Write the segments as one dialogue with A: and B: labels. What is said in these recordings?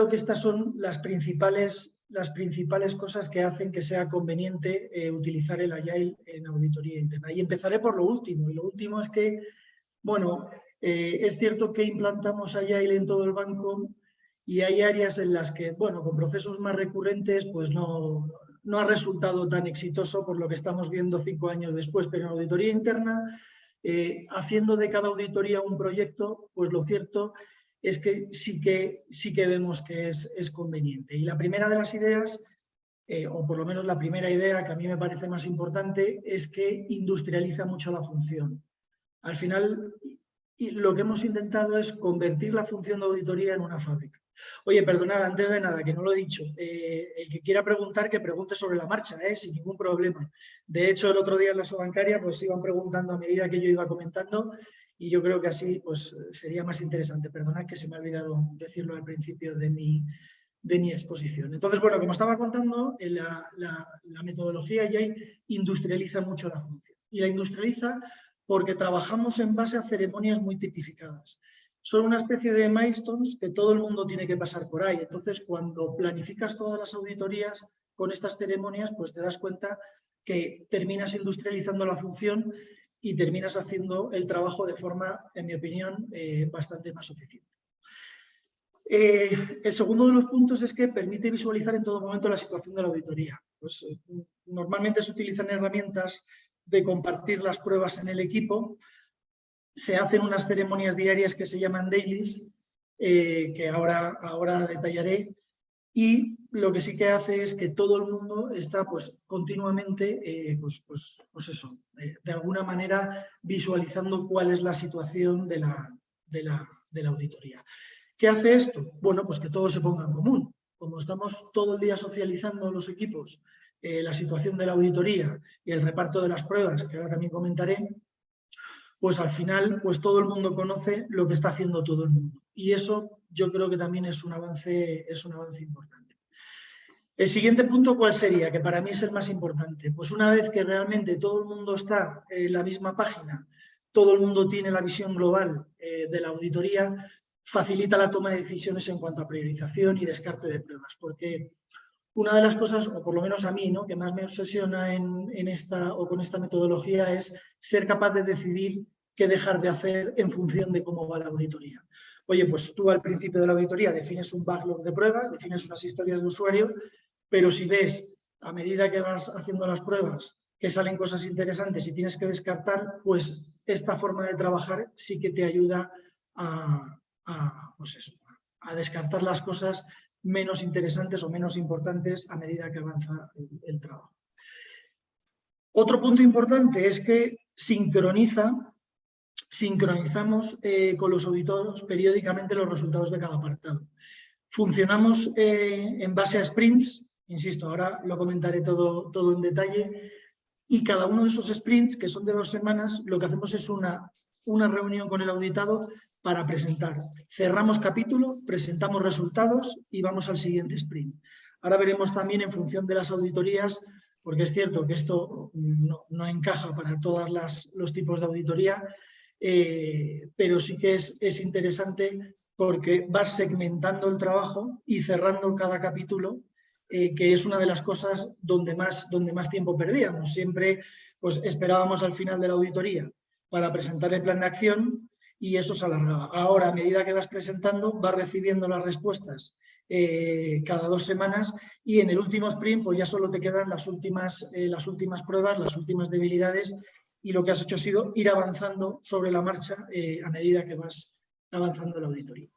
A: creo que estas son las principales cosas que hacen que sea conveniente utilizar el Agile en auditoría interna. Y empezaré por lo último. Y lo último es que, bueno, es cierto que implantamos Agile en todo el banco y hay áreas en las que, bueno, con procesos más recurrentes, pues no ha resultado tan exitoso por lo que estamos viendo 5 años después. Pero en auditoría interna, haciendo de cada auditoría un proyecto, pues lo cierto es que sí que vemos que es conveniente. Y la primera de las ideas, o por lo menos la primera idea que a mí me parece más importante, es que industrializa mucho la función. Al final, lo que hemos intentado es convertir la función de auditoría en una fábrica. Oye, perdonad, antes de nada, que no lo he dicho, el que quiera preguntar, que pregunte sobre la marcha, sin ningún problema. De hecho, el otro día en la Sobancaria pues iban preguntando a medida que yo iba comentando y yo creo que así pues sería más interesante. Perdonad que se me ha olvidado decirlo al principio de mi exposición. Entonces, bueno, como estaba contando, la metodología ya industrializa mucho la función. Y la industrializa porque trabajamos en base a ceremonias muy tipificadas. Son una especie de milestones que todo el mundo tiene que pasar por ahí. Entonces, cuando planificas todas las auditorías con estas ceremonias, pues te das cuenta que terminas industrializando la función y terminas haciendo el trabajo de forma, en mi opinión, bastante más eficiente. El segundo de los puntos es que permite visualizar en todo momento la situación de la auditoría. Pues, normalmente se utilizan herramientas de compartir las pruebas en el equipo. Se hacen unas ceremonias diarias que se llaman dailies, que ahora detallaré. Y lo que sí que hace es que todo el mundo está pues, continuamente de alguna manera visualizando cuál es la situación de la auditoría. ¿Qué hace esto? Bueno, pues que todo se ponga en común. Como estamos todo el día socializando los equipos la situación de la auditoría y el reparto de las pruebas, que ahora también comentaré, pues al final pues todo el mundo conoce lo que está haciendo todo el mundo. Y eso yo creo que también es un avance importante. El siguiente punto, ¿cuál sería? Que para mí es el más importante. Pues una vez que realmente todo el mundo está en la misma página, todo el mundo tiene la visión global de la auditoría, facilita la toma de decisiones en cuanto a priorización y descarte de pruebas. Porque una de las cosas, o por lo menos a mí, ¿no?, que más me obsesiona con esta metodología es ser capaz de decidir qué dejar de hacer en función de cómo va la auditoría. Oye, pues tú al principio de la auditoría defines un backlog de pruebas, defines unas historias de usuario, pero si ves, a medida que vas haciendo las pruebas, que salen cosas interesantes y tienes que descartar, pues esta forma de trabajar sí que te ayuda a descartar las cosas menos interesantes o menos importantes a medida que avanza el trabajo. Otro punto importante es que sincronizamos con los auditores periódicamente los resultados de cada apartado. Funcionamos en base a sprints, insisto, ahora lo comentaré todo en detalle, y cada uno de esos sprints, que son de 2 semanas, lo que hacemos es una reunión con el auditado para presentar. Cerramos capítulo, presentamos resultados y vamos al siguiente sprint. Ahora veremos también en función de las auditorías, porque es cierto que esto no encaja para todos los tipos de auditoría, pero sí que es interesante porque vas segmentando el trabajo y cerrando cada capítulo, que es una de las cosas donde más tiempo perdíamos. Siempre pues, esperábamos al final de la auditoría para presentar el plan de acción y eso se alargaba. Ahora, a medida que vas presentando, vas recibiendo las respuestas cada 2 semanas y en el último sprint pues ya solo te quedan las últimas pruebas, las últimas debilidades y lo que has hecho ha sido ir avanzando sobre la marcha a medida que vas avanzando la auditoría.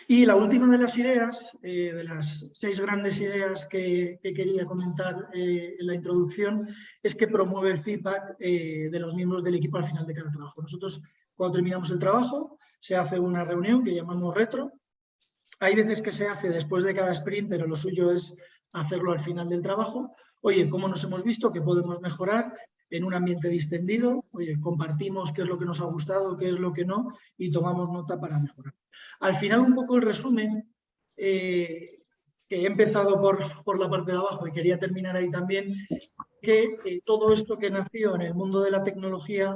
A: Y la última de las ideas, de las 6 grandes ideas que quería comentar en la introducción, es que promueve el feedback de los miembros del equipo al final de cada trabajo. Nosotros, cuando terminamos el trabajo, se hace una reunión que llamamos retro. Hay veces que se hace después de cada sprint, pero lo suyo es hacerlo al final del trabajo. Oye, ¿cómo nos hemos visto? ¿Qué podemos mejorar? En un ambiente distendido, oye, compartimos qué es lo que nos ha gustado, qué es lo que no, y tomamos nota para mejorar. Al final, un poco el resumen, que he empezado por la parte de abajo y quería terminar ahí también, que todo esto que nació en el mundo de la tecnología,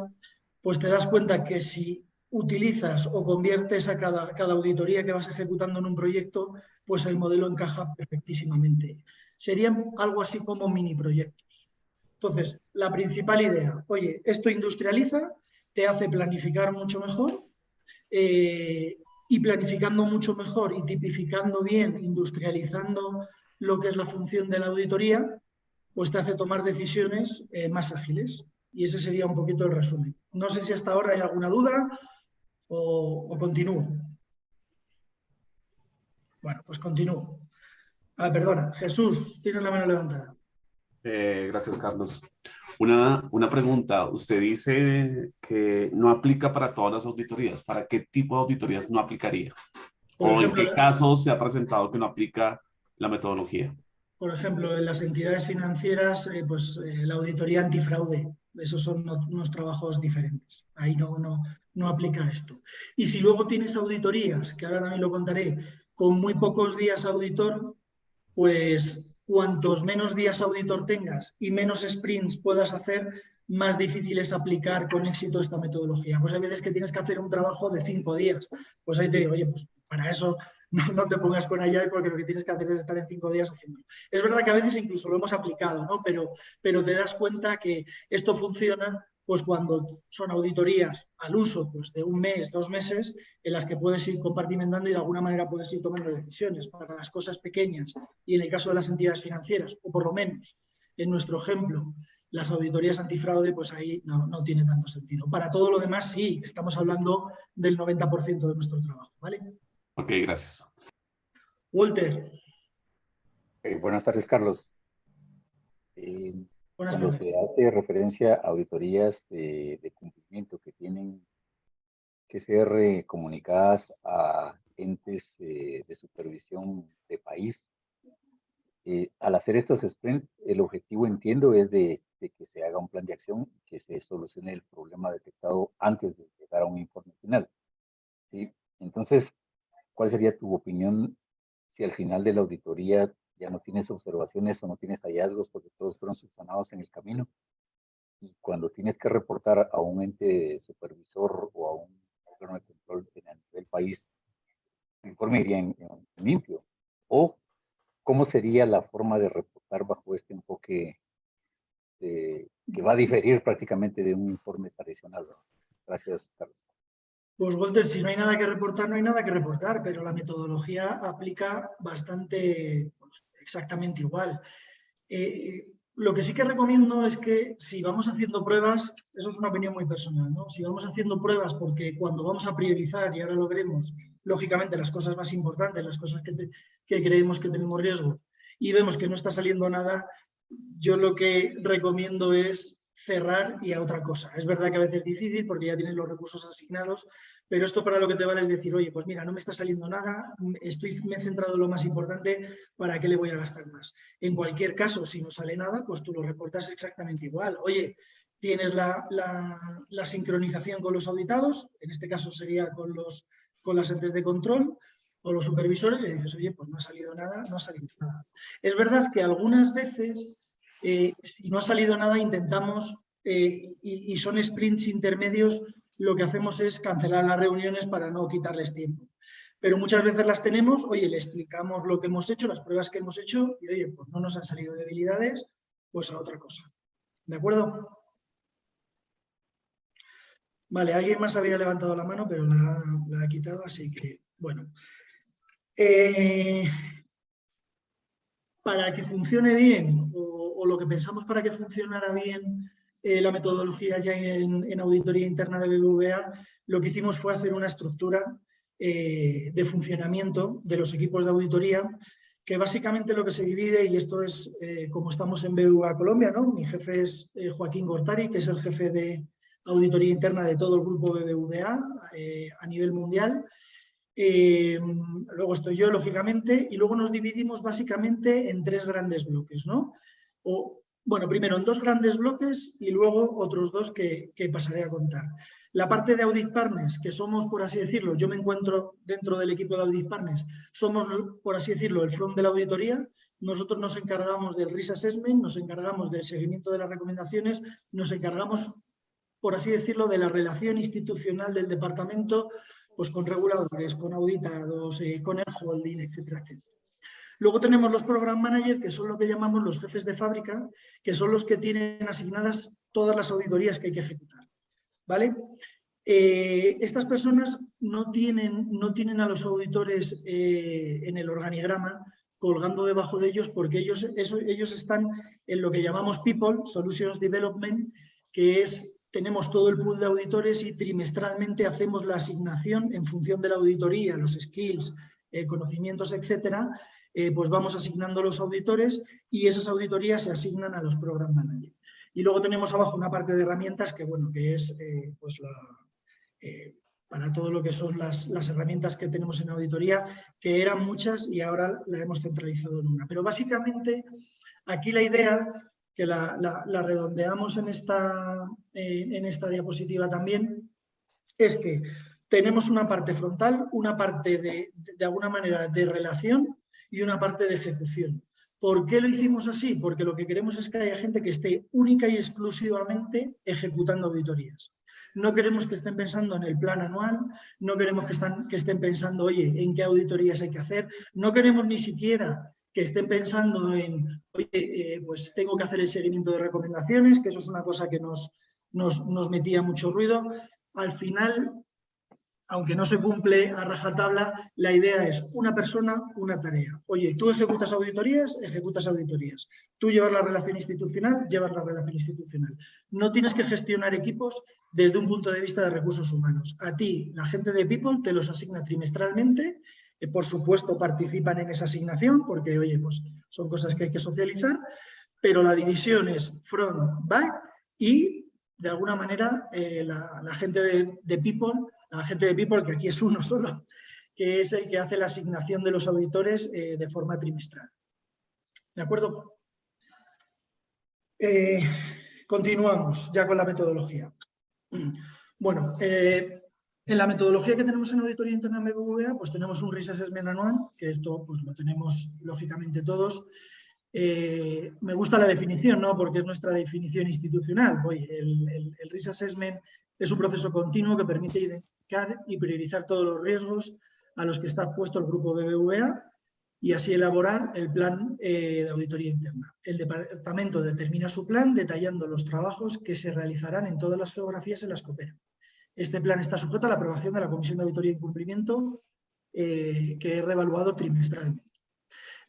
A: pues te das cuenta que si utilizas o conviertes a cada auditoría que vas ejecutando en un proyecto, pues el modelo encaja perfectísimamente. Serían algo así como mini proyectos. Entonces, la principal idea, oye, esto industrializa, te hace planificar mucho mejor, y planificando mucho mejor y tipificando bien, industrializando lo que es la función de la auditoría, pues te hace tomar decisiones más ágiles. Y ese sería un poquito el resumen. No sé si hasta ahora hay alguna duda o continúo. Bueno, pues continúo. Perdona, Jesús, tienes la mano levantada.
B: Gracias, Carlos. Una pregunta. Usted dice que no aplica para todas las auditorías. ¿Para qué tipo de auditorías no aplicaría?
A: Por
B: ¿O en
A: ejemplo,
B: qué casos se ha presentado que no aplica la metodología?
A: Por ejemplo, en las entidades financieras, la auditoría antifraude, esos son unos trabajos diferentes. Ahí no aplica esto. Y si luego tienes auditorías, que ahora también lo contaré, con muy pocos días auditor, pues cuantos menos días auditor tengas y menos sprints puedas hacer, más difícil es aplicar con éxito esta metodología. Pues hay veces que tienes que hacer un trabajo de 5 días. Pues ahí te digo, oye, pues para eso no te pongas con Agile porque lo que tienes que hacer es estar en 5 días haciéndolo. Es verdad que a veces incluso lo hemos aplicado, ¿no? Pero te das cuenta que esto funciona pues cuando son auditorías al uso pues, de un mes, 2 meses, en las que puedes ir compartimentando y de alguna manera puedes ir tomando decisiones para las cosas pequeñas y en el caso de las entidades financieras, o por lo menos en nuestro ejemplo, las auditorías antifraude, pues ahí no tiene tanto sentido. Para todo lo demás, sí, estamos hablando del 90% de nuestro trabajo, ¿vale?
B: Ok, gracias.
A: Walter.
C: Buenas tardes, Carlos.
A: Buenas
C: Cuando
A: tardes.
C: se hace referencia a auditorías de cumplimiento que tienen que ser comunicadas a entes de supervisión de país, al hacer estos sprints, el objetivo, entiendo, es de que se haga un plan de acción y que se solucione el problema detectado antes de llegar a un informe final, ¿sí? Entonces, ¿cuál sería tu opinión si al final de la auditoría ya no tienes observaciones o no tienes hallazgos porque todos fueron subsanados en el camino? Y cuando tienes que reportar a un ente supervisor o a un órgano de control a nivel país, el informe iría en limpio. ¿O cómo sería la forma de reportar bajo este enfoque que va a diferir prácticamente de un informe tradicional? Gracias, Carlos.
A: Pues Walter, si no hay nada que reportar, no hay nada que reportar, pero la metodología aplica bastante, pues, exactamente igual. Lo que sí que recomiendo es que si vamos haciendo pruebas, eso es una opinión muy personal, ¿no? Si vamos haciendo pruebas porque cuando vamos a priorizar, y ahora lo veremos, lógicamente las cosas más importantes, las cosas que creemos que tenemos riesgo, y vemos que no está saliendo nada, yo lo que recomiendo es cerrar y a otra cosa. Es verdad que a veces es difícil porque ya tienes los recursos asignados, pero esto para lo que te vale es decir, oye, pues mira, no me está saliendo nada, me he centrado en lo más importante, ¿para qué le voy a gastar más? En cualquier caso, si no sale nada, pues tú lo reportas exactamente igual. Oye, tienes la sincronización con los auditados, en este caso sería con las entes de control o los supervisores, y dices, oye, pues no ha salido nada, no ha salido nada. Es verdad que algunas veces, si no ha salido nada, intentamos, y son sprints intermedios, lo que hacemos es cancelar las reuniones para no quitarles tiempo. Pero muchas veces las tenemos, oye, le explicamos lo que hemos hecho, las pruebas que hemos hecho, y oye, pues no nos han salido debilidades, pues a otra cosa. ¿De acuerdo? Vale, alguien más había levantado la mano, pero la ha quitado, así que, bueno. Para que funcione bien, o lo que pensamos para que funcionara bien la metodología ya en auditoría interna de BBVA, lo que hicimos fue hacer una estructura de funcionamiento de los equipos de auditoría, que básicamente lo que se divide, y esto es como estamos en BBVA Colombia, ¿no? Mi jefe es Joaquín Gortari, que es el jefe de auditoría interna de todo el grupo BBVA a nivel mundial. Luego estoy yo, lógicamente, y luego nos dividimos básicamente en 3 grandes bloques, ¿no? Bueno, primero en 2 grandes bloques y luego otros 2 que pasaré a contar. La parte de Audit Partners, que somos, por así decirlo, yo me encuentro dentro del equipo de Audit Partners, somos, por así decirlo, el front de la auditoría. Nosotros nos encargamos del Risk Assessment, nos encargamos del seguimiento de las recomendaciones, nos encargamos por así decirlo, de la relación institucional del departamento pues, con reguladores, con auditados, con el holding, etcétera, etcétera. Luego tenemos los program managers, que son lo que llamamos los jefes de fábrica, que son los que tienen asignadas todas las auditorías que hay que ejecutar, ¿vale? Estas personas no tienen a los auditores en el organigrama colgando debajo de ellos, porque ellos están en lo que llamamos People, Solutions Development, que es, tenemos todo el pool de auditores y trimestralmente hacemos la asignación en función de la auditoría, los skills, conocimientos, etcétera, pues vamos asignando los auditores y esas auditorías se asignan a los program managers. Y luego tenemos abajo una parte de herramientas que, bueno, que es pues para todo lo que son las herramientas que tenemos en auditoría, que eran muchas y ahora la hemos centralizado en una. Pero básicamente aquí la idea, que la redondeamos en esta diapositiva también, es que tenemos una parte frontal, una parte de alguna manera de relación y una parte de ejecución. ¿Por qué lo hicimos así? Porque lo que queremos es que haya gente que esté única y exclusivamente ejecutando auditorías. No queremos que estén pensando en el plan anual, no queremos que estén pensando, oye, en qué auditorías hay que hacer, no queremos ni siquiera que estén pensando en, oye, pues tengo que hacer el seguimiento de recomendaciones, que eso es una cosa que nos metía mucho ruido. Al final, aunque no se cumple a rajatabla, la idea es una persona, una tarea. Oye, tú ejecutas auditorías. Tú llevas la relación institucional, llevas la relación institucional. No tienes que gestionar equipos desde un punto de vista de recursos humanos. A ti, la gente de People, te los asigna trimestralmente. Por supuesto, participan en esa asignación porque, oye, pues son cosas que hay que socializar, pero la división es front, back y, de alguna manera, la gente de People, que aquí es uno solo, que es el que hace la asignación de los auditores de forma trimestral. ¿De acuerdo? Continuamos ya con la metodología. Bueno, en la metodología que tenemos en Auditoría Interna en BBVA, pues tenemos un Risk Assessment anual, que esto pues lo tenemos lógicamente todos. Me gusta la definición, ¿no? Porque es nuestra definición institucional. Oye, el Risk Assessment es un proceso continuo que permite identificar y priorizar todos los riesgos a los que está expuesto el grupo BBVA y así elaborar el plan de auditoría interna. El departamento determina su plan detallando los trabajos que se realizarán en todas las geografías en las que opera. Este plan está sujeto a la aprobación de la Comisión de Auditoría y Cumplimiento, que es reevaluado trimestralmente.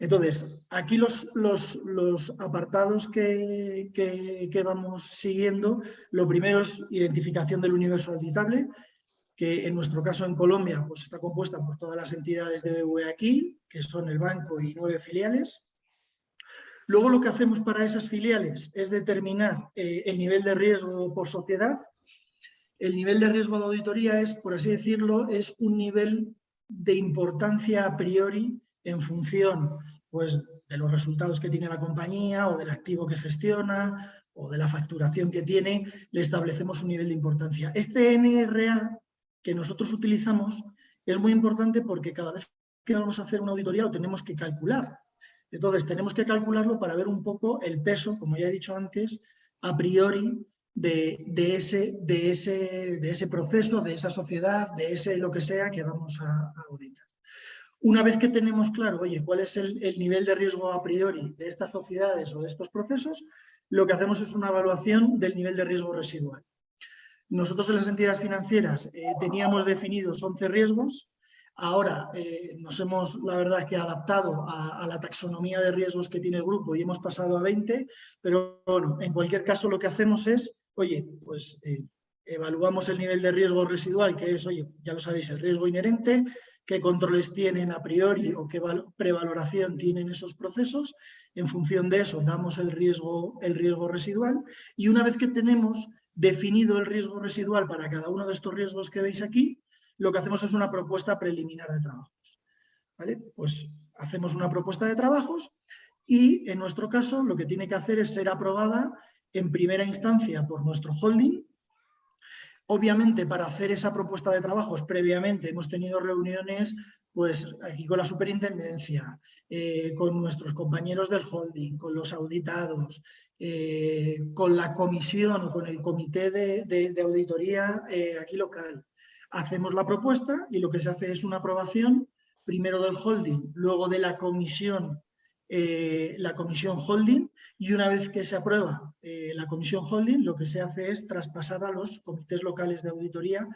A: Entonces, aquí los apartados que vamos siguiendo, lo primero es identificación del universo auditable, que en nuestro caso en Colombia pues está compuesta por todas las entidades de BBVA aquí, que son el banco y 9 filiales. Luego lo que hacemos para esas filiales es determinar el nivel de riesgo por sociedad. El nivel de riesgo de auditoría es, por así decirlo, es un nivel de importancia a priori en función pues, de los resultados que tiene la compañía o del activo que gestiona o de la facturación que tiene, le establecemos un nivel de importancia. Este NRA que nosotros utilizamos es muy importante porque cada vez que vamos a hacer una auditoría lo tenemos que calcular. Entonces, tenemos que calcularlo para ver un poco el peso, como ya he dicho antes, a priori de ese proceso, de esa sociedad, de ese lo que sea que vamos a auditar. Una vez que tenemos claro, oye, cuál es el nivel de riesgo a priori de estas sociedades o de estos procesos, lo que hacemos es una evaluación del nivel de riesgo residual. Nosotros en las entidades financieras teníamos definidos 11 riesgos. Ahora nos hemos, la verdad, que adaptado a la taxonomía de riesgos que tiene el grupo y hemos pasado a 20, pero bueno, en cualquier caso lo que hacemos es, oye, pues evaluamos el nivel de riesgo residual, que es, oye, ya lo sabéis, el riesgo inherente, qué controles tienen a priori o qué prevaloración tienen esos procesos. En función de eso damos el riesgo residual y una vez que tenemos definido el riesgo residual para cada uno de estos riesgos que veis aquí, lo que hacemos es una propuesta preliminar de trabajos. ¿Vale? Pues hacemos una propuesta de trabajos y en nuestro caso lo que tiene que hacer es ser aprobada en primera instancia por nuestro holding. Obviamente, para hacer esa propuesta de trabajos, previamente hemos tenido reuniones pues, aquí con la superintendencia, con nuestros compañeros del holding, con los auditados, con la comisión o con el comité de auditoría aquí local. Hacemos la propuesta y lo que se hace es una aprobación, primero del holding, luego de la comisión holding, y una vez que se aprueba la comisión holding, lo que se hace es traspasar a los comités locales de auditoría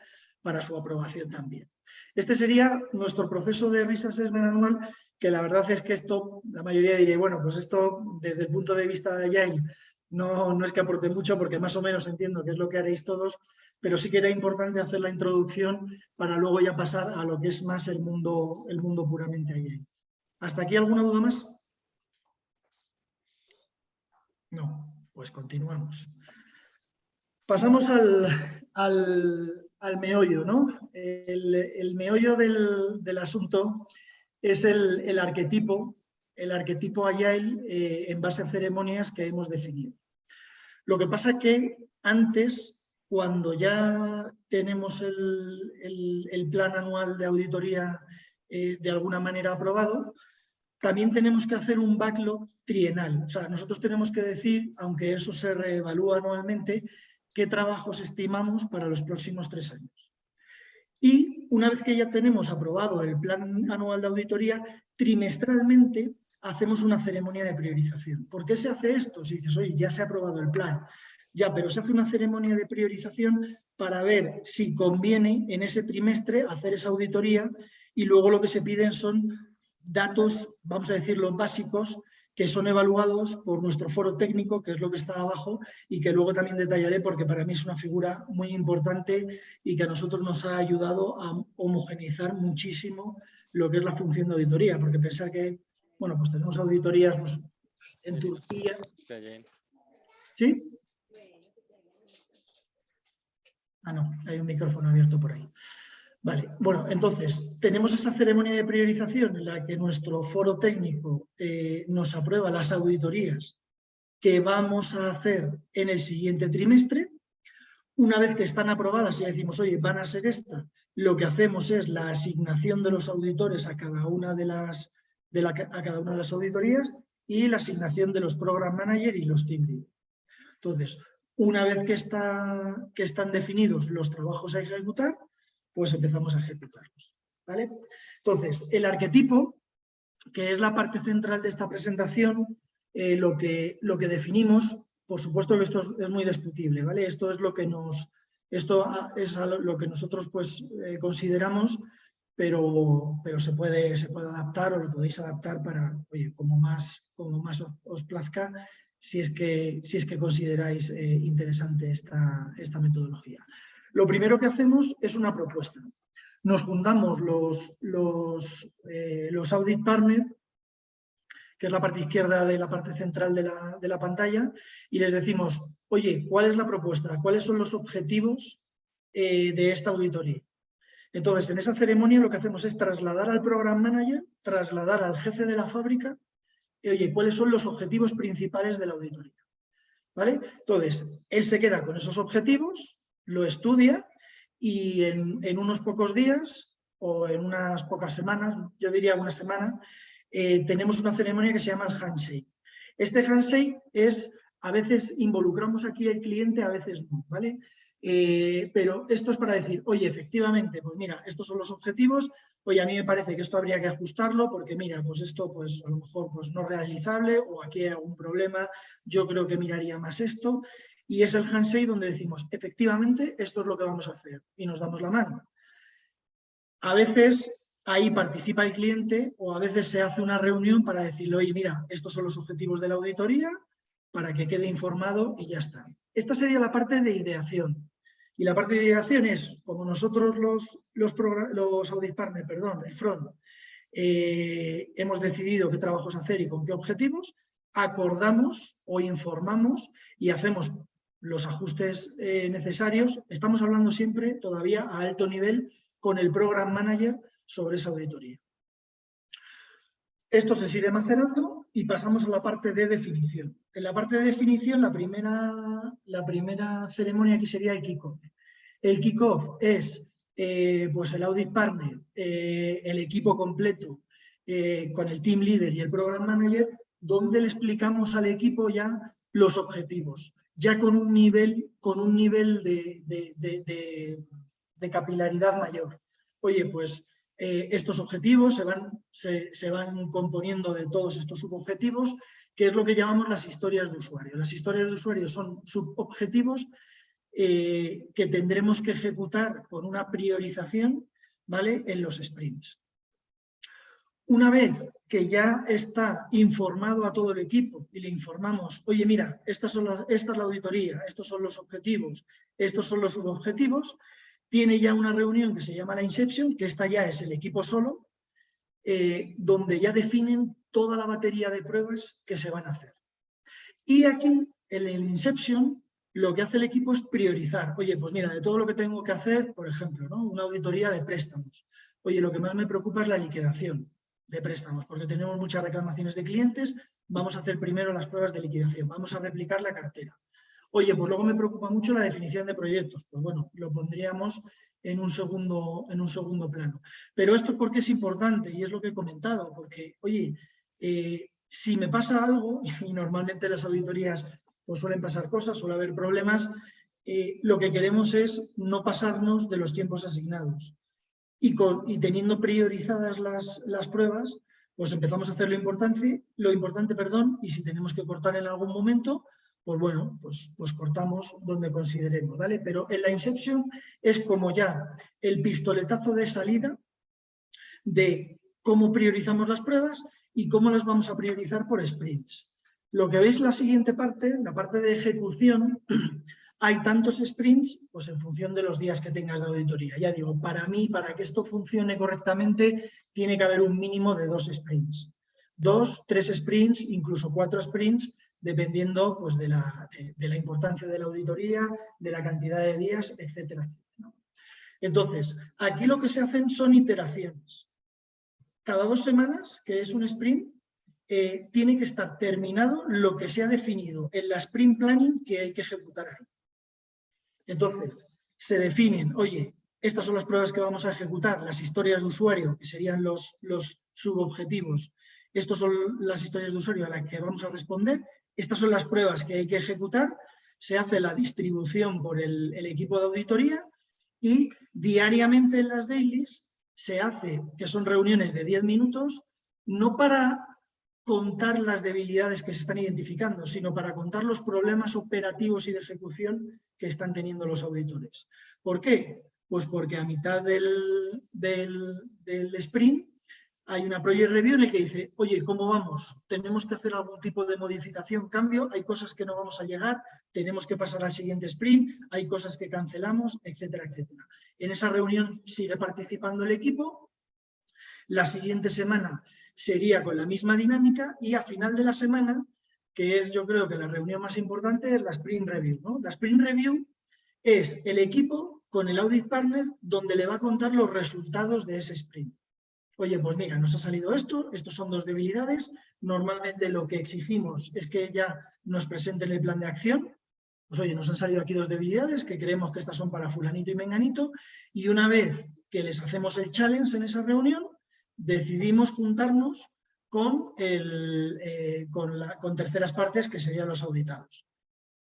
A: para su aprobación también. Este sería nuestro proceso de Risk Assessment anual, que la verdad es que esto, la mayoría diría, bueno, pues esto desde el punto de vista de Agile no es que aporte mucho, porque más o menos entiendo que es lo que haréis todos, pero sí que era importante hacer la introducción para luego ya pasar a lo que es más el mundo puramente Agile. ¿Hasta aquí alguna duda más? No, pues continuamos. Pasamos al meollo, ¿no? El meollo del asunto es el arquetipo Agile en base a ceremonias que hemos definido. Lo que pasa que antes, cuando ya tenemos el plan anual de auditoría de alguna manera aprobado, también tenemos que hacer un backlog trienal. O sea, nosotros tenemos que decir, aunque eso se reevalúa anualmente, qué trabajos estimamos para los próximos 3 años. Y una vez que ya tenemos aprobado el plan anual de auditoría, trimestralmente hacemos una ceremonia de priorización. ¿Por qué se hace esto? Si dices, oye, ya se ha aprobado el plan. Ya, pero se hace una ceremonia de priorización para ver si conviene en ese trimestre hacer esa auditoría, y luego lo que se piden son datos, vamos a decirlo, básicos, que son evaluados por nuestro foro técnico, que es lo que está abajo, y que luego también detallaré porque para mí es una figura muy importante y que a nosotros nos ha ayudado a homogeneizar muchísimo lo que es la función de auditoría, porque pensar que, bueno, pues tenemos auditorías pues, en Turquía. ¿Sí? Ah, no, hay un micrófono abierto por ahí. Vale, bueno, entonces, tenemos esa ceremonia de priorización en la que nuestro foro técnico nos aprueba las auditorías que vamos a hacer en el siguiente trimestre. Una vez que están aprobadas y decimos, oye, van a ser esta, lo que hacemos es la asignación de los auditores a cada una de las auditorías y la asignación de los program manager y los team lead. Entonces, una vez que están definidos los trabajos a ejecutar, pues empezamos a ejecutarlos, ¿vale? Entonces, el arquetipo, que es la parte central de esta presentación, lo que definimos, por supuesto que esto es muy discutible, ¿vale? Esto es lo que nosotros pues, consideramos, pero se puede adaptar, o lo podéis adaptar para, oye, como más os plazca, si es que consideráis interesante esta metodología. Lo primero que hacemos es una propuesta. Nos juntamos los audit partners, que es la parte izquierda de la parte central de la pantalla, y les decimos, oye, ¿cuál es la propuesta? ¿Cuáles son los objetivos de esta auditoría? Entonces, en esa ceremonia lo que hacemos es trasladar al program manager, trasladar al jefe de la fábrica, oye, ¿cuáles son los objetivos principales de la auditoría? ¿Vale? Entonces, él se queda con esos objetivos, lo estudia y en unos pocos días o en unas pocas semanas, yo diría una semana, tenemos una ceremonia que se llama el handshake. Este handshake es, a veces involucramos aquí al cliente, a veces no, ¿vale? Pero esto es para decir, oye, efectivamente, pues mira, estos son los objetivos, oye, a mí me parece que esto habría que ajustarlo porque mira, pues esto pues a lo mejor pues no es realizable o aquí hay algún problema, yo creo que miraría más esto, y es el handshake donde decimos, efectivamente, esto es lo que vamos a hacer y nos damos la mano. A veces ahí participa el cliente o a veces se hace una reunión para decirle, oye, mira, estos son los objetivos de la auditoría, para que quede informado y ya está. Esta sería la parte de ideación. Y la parte de ideación es, como nosotros los audit partners, el front, hemos decidido qué trabajos hacer y con qué objetivos, acordamos o informamos y hacemos los ajustes necesarios. Estamos hablando siempre todavía a alto nivel con el program manager sobre esa auditoría. Esto se sigue macerando y pasamos a la parte de definición. En la parte de definición, la primera ceremonia aquí sería el kick-off. El kick-off es pues el audit partner, el equipo completo, con el team leader y el program manager, donde le explicamos al equipo ya los objetivos, ya con un nivel de capilaridad mayor. Oye, pues estos objetivos se van componiendo de todos estos subobjetivos, que es lo que llamamos las historias de usuario. Las historias de usuario son subobjetivos que tendremos que ejecutar con una priorización, ¿vale?, en los sprints. Una vez que ya está informado a todo el equipo y le informamos, oye, mira, esta es la auditoría, estos son los objetivos, estos son los subobjetivos, tiene ya una reunión que se llama la Inception, que esta ya es el equipo solo, donde ya definen toda la batería de pruebas que se van a hacer. Y aquí, en el Inception, lo que hace el equipo es priorizar. Oye, pues mira, de todo lo que tengo que hacer, por ejemplo, ¿no?, una auditoría de préstamos. Oye, lo que más me preocupa es la liquidación de préstamos, porque tenemos muchas reclamaciones de clientes, vamos a hacer primero las pruebas de liquidación, vamos a replicar la cartera. Oye, pues luego me preocupa mucho la definición de proyectos. Pues bueno, lo pondríamos en un segundo plano. Pero esto porque es importante, y es lo que he comentado, porque, oye, si me pasa algo, y normalmente en las auditorías pues suelen pasar cosas, suele haber problemas, lo que queremos es no pasarnos de los tiempos asignados. Y teniendo priorizadas las pruebas, pues empezamos a hacer lo importante, y si tenemos que cortar en algún momento, pues bueno, pues cortamos donde consideremos, ¿vale? Pero en la Inception es como ya el pistoletazo de salida de cómo priorizamos las pruebas y cómo las vamos a priorizar por sprints. Lo que veis la siguiente parte, la parte de ejecución, hay tantos sprints, pues en función de los días que tengas de auditoría. Ya digo, para mí, para que esto funcione correctamente, tiene que haber un mínimo de 2 sprints. 2, 3 sprints, incluso 4 sprints, dependiendo pues, de la importancia de la auditoría, de la cantidad de días, etcétera, etcétera. Entonces, aquí lo que se hacen son iteraciones. Cada 2 semanas, que es un sprint, tiene que estar terminado lo que se ha definido en la sprint planning que hay que ejecutar ahí. Entonces, se definen, oye, estas son las pruebas que vamos a ejecutar, las historias de usuario, que serían los subobjetivos. Estas son las historias de usuario a las que vamos a responder. Estas son las pruebas que hay que ejecutar. Se hace la distribución por el equipo de auditoría y diariamente en las dailies se hace, que son reuniones de 10 minutos, no para contar las debilidades que se están identificando, sino para contar los problemas operativos y de ejecución que están teniendo los auditores. ¿Por qué? Pues porque a mitad del sprint hay una project review en el que dice, oye, ¿cómo vamos? ¿Tenemos que hacer algún tipo de modificación, cambio? ¿Hay cosas que no vamos a llegar? ¿Tenemos que pasar al siguiente sprint? ¿Hay cosas que cancelamos? Etcétera, etcétera. En esa reunión sigue participando el equipo. La siguiente semana sería con la misma dinámica y a final de la semana, que es yo creo que la reunión más importante, es la sprint review, ¿no? La sprint review es el equipo con el audit partner donde le va a contar los resultados de ese sprint. Oye, pues mira, nos ha salido esto, estos son 2 debilidades, normalmente lo que exigimos es que ya nos presenten el plan de acción. Pues oye, nos han salido aquí 2 debilidades que creemos que estas son para fulanito y menganito, y una vez que les hacemos el challenge en esa reunión, decidimos juntarnos con terceras partes que serían los auditados.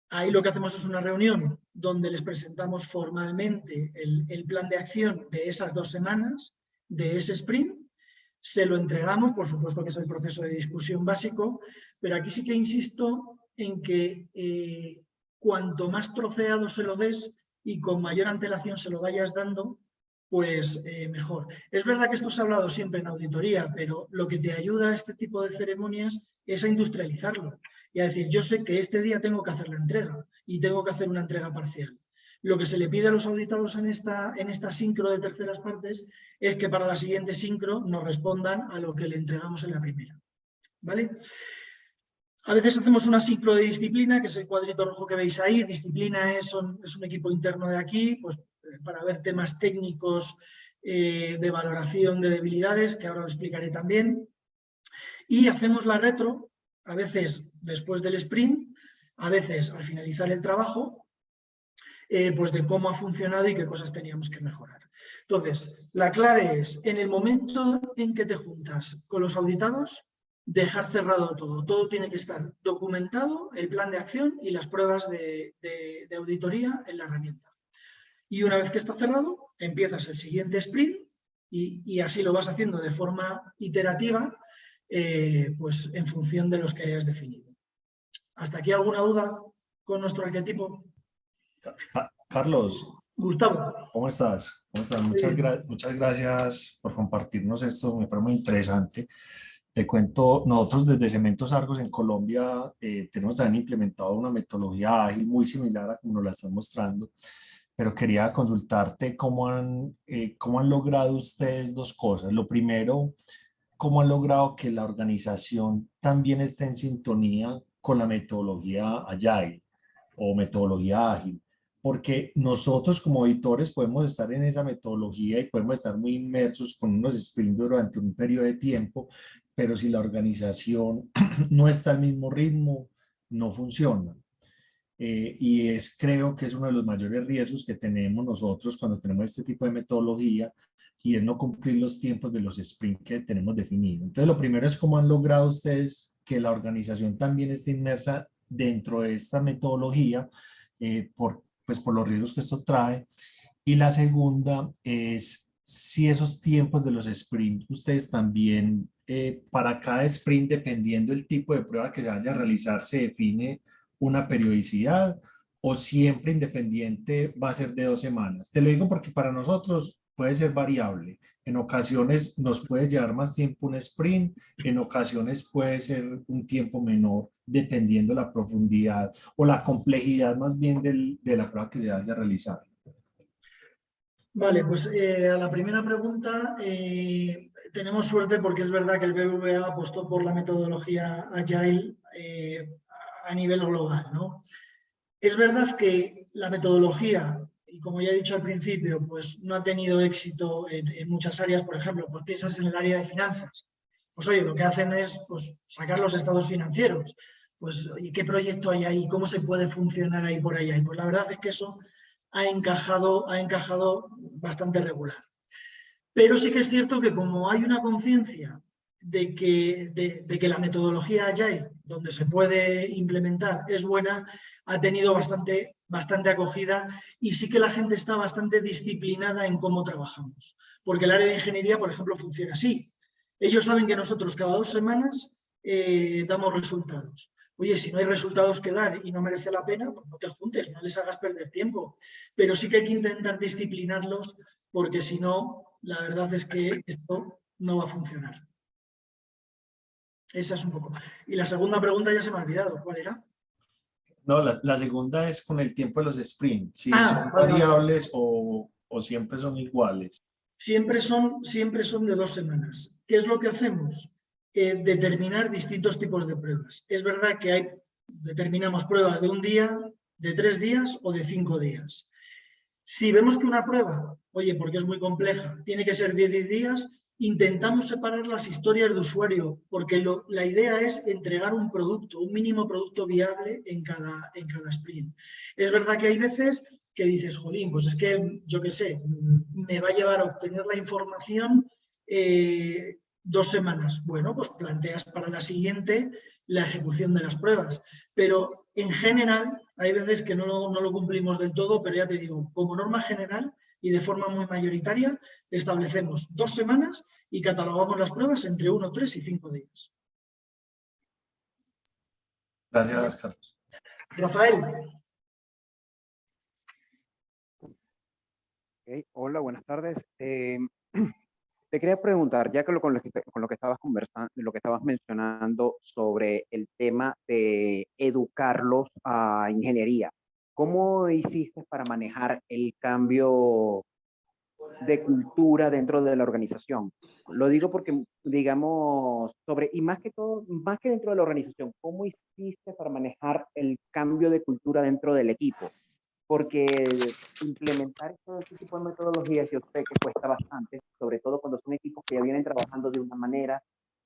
A: Ahí lo que hacemos es una reunión donde les presentamos formalmente el plan de acción de esas 2 semanas, de ese sprint, se lo entregamos, por supuesto que es el proceso de discusión básico, pero aquí sí que insisto en que cuanto más troceado se lo des y con mayor antelación se lo vayas dando, pues mejor. Es verdad que esto se ha hablado siempre en auditoría, pero lo que te ayuda a este tipo de ceremonias es a industrializarlo y a decir, yo sé que este día tengo que hacer la entrega y tengo que hacer una entrega parcial. Lo que se le pide a los auditados en esta sincro de terceras partes es que para la siguiente sincro nos respondan a lo que le entregamos en la primera. ¿Vale? A veces hacemos una sincro de disciplina, que es el cuadrito rojo que veis ahí. Disciplina es un equipo interno de aquí, pues para ver temas técnicos de valoración de debilidades, que ahora lo explicaré también. Y hacemos la retro, a veces después del sprint, a veces al finalizar el trabajo, pues de cómo ha funcionado y qué cosas teníamos que mejorar. Entonces, la clave es, en el momento en que te juntas con los auditados, dejar cerrado todo. Todo tiene que estar documentado, el plan de acción y las pruebas de auditoría en la herramienta. Y una vez que está cerrado, empiezas el siguiente sprint y así lo vas haciendo de forma iterativa, pues en función de los que hayas definido. ¿Hasta aquí alguna duda con nuestro arquetipo?
D: Carlos,
A: Gustavo.
D: ¿cómo estás? ¿Cómo estás? Muchas gracias por compartirnos esto, me parece muy interesante. Te cuento, nosotros desde Cementos Argos en Colombia tenemos también implementado una metodología ágil muy similar a como nos la están mostrando, pero quería consultarte cómo han logrado ustedes dos cosas. Lo primero, cómo han logrado que la organización también esté en sintonía con la metodología Agile o metodología ágil, porque nosotros como editores podemos estar en esa metodología y podemos estar muy inmersos con unos sprints durante un periodo de tiempo, pero si la organización no está al mismo ritmo, no funciona. Creo que es uno de los mayores riesgos que tenemos nosotros cuando tenemos este tipo de metodología, y es no cumplir los tiempos de los sprints que tenemos definidos. Entonces, lo primero es cómo han logrado ustedes que la organización también esté inmersa dentro de esta metodología, pues por los riesgos que esto trae. Y la segunda es si esos tiempos de los sprints, ustedes también, para cada sprint, dependiendo del tipo de prueba que se vaya a realizar, se define una periodicidad, o siempre independiente va a ser de 2 semanas. Te lo digo porque para nosotros puede ser variable. En ocasiones nos puede llevar más tiempo un sprint, en ocasiones puede ser un tiempo menor, dependiendo la profundidad o la complejidad más bien de la prueba que se vaya a realizar.
A: Vale, pues a la primera pregunta tenemos suerte porque es verdad que el BBVA apostó por la metodología Agile a nivel global, ¿no? Es verdad que la metodología, y como ya he dicho al principio, pues no ha tenido éxito en muchas áreas. Por ejemplo, pues piensas en el área de finanzas. Pues oye, lo que hacen es pues, sacar los estados financieros. Pues oye, ¿qué proyecto hay ahí? ¿Cómo se puede funcionar ahí por allá? Y pues la verdad es que eso ha encajado bastante regular. Pero sí que es cierto que como hay una conciencia de que la metodología Agile, donde se puede implementar, es buena, ha tenido bastante acogida, y sí que la gente está bastante disciplinada en cómo trabajamos. Porque el área de ingeniería, por ejemplo, funciona así. Ellos saben que nosotros cada 2 semanas damos resultados. Oye, si no hay resultados que dar y no merece la pena, pues no te juntes, no les hagas perder tiempo. Pero sí que hay que intentar disciplinarlos, porque si no, la verdad es que esto no va a funcionar. Esa es un poco. Y la segunda pregunta ya se me ha olvidado. ¿Cuál era?
D: No, la segunda es con el tiempo de los sprints. Si son
A: vale.
D: variables o siempre son iguales.
A: Siempre son de 2 semanas. ¿Qué es lo que hacemos? Determinar distintos tipos de pruebas. Es verdad que determinamos pruebas de 1 día, de 3 días o de 5 días. Si vemos que una prueba, oye, porque es muy compleja, tiene que ser 10 días, intentamos separar las historias de usuario, porque la idea es entregar un producto, un mínimo producto viable en cada sprint. Es verdad que hay veces que dices, jolín, pues es que, yo qué sé, me va a llevar a obtener la información 2 semanas. Bueno, pues planteas para la siguiente la ejecución de las pruebas. Pero en general, hay veces que no lo cumplimos del todo, pero ya te digo, como norma general y de forma muy mayoritaria, establecemos 2 semanas y catalogamos las pruebas entre 1, 3 y 5 días.
D: Gracias, Carlos.
A: Rafael.
E: Okay. Hola, buenas tardes. Te quería preguntar, ya que con lo que estabas conversando, lo que estabas mencionando sobre el tema de educarlos a ingeniería, ¿cómo hiciste para manejar el cambio de cultura dentro de la organización? Lo digo porque, digamos, y más que todo, más que dentro de la organización, ¿cómo hiciste para manejar el cambio de cultura dentro del equipo? Porque implementar todo este tipo de metodologías yo sé que cuesta bastante, sobre todo cuando son equipos que ya vienen trabajando de una manera,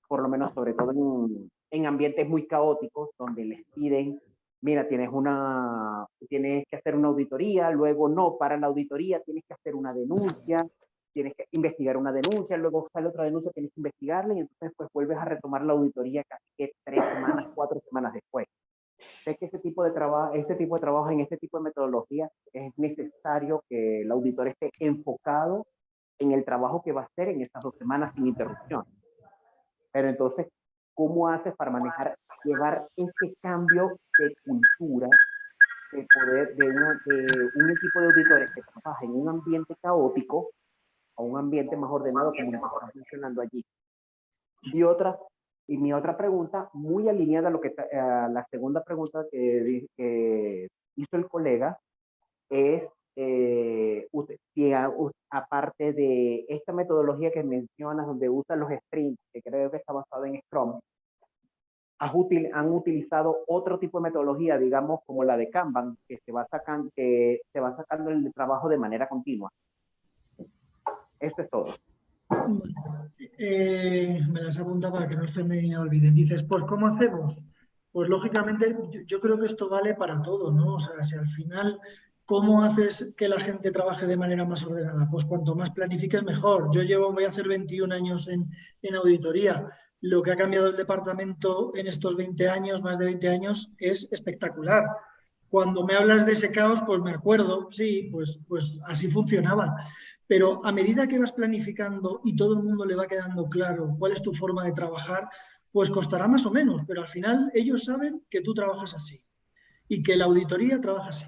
E: por lo menos sobre todo en ambientes muy caóticos, donde les piden, mira, tienes que hacer una auditoría, luego no, para la auditoría tienes que hacer una denuncia, tienes que investigar una denuncia, luego sale otra denuncia, tienes que investigarla y entonces pues vuelves a retomar la auditoría casi que 3 semanas, 4 semanas después. Sé que este tipo de trabajo en este tipo de metodología es necesario que el auditor esté enfocado en el trabajo que va a hacer en estas 2 semanas sin interrupción. Pero entonces, ¿cómo haces para llevar ese cambio de cultura, de poder, de un equipo de auditores que trabaja en un ambiente caótico a un ambiente más ordenado como el que estás mencionando allí? Y mi otra pregunta, muy alineada a lo que la segunda pregunta que hizo el colega, es aparte de esta metodología que mencionas, donde usan los sprints, que creo que está basado en Scrum, han utilizado otro tipo de metodología, digamos, como la de Kanban, que se va sacando el trabajo de manera continua. Esto es todo.
A: Me las apunta para que no se me olviden. Dices, pues, ¿cómo hacemos? Pues, lógicamente, yo creo que esto vale para todo, ¿no? O sea, si al final, ¿cómo haces que la gente trabaje de manera más ordenada? Pues cuanto más planifiques, mejor. Voy a hacer 21 años en auditoría. Lo que ha cambiado el departamento en estos 20 años, más de 20 años, es espectacular. Cuando me hablas de ese caos, pues me acuerdo, sí, pues así funcionaba. Pero a medida que vas planificando y todo el mundo le va quedando claro cuál es tu forma de trabajar, pues costará más o menos, pero al final ellos saben que tú trabajas así y que la auditoría trabaja así.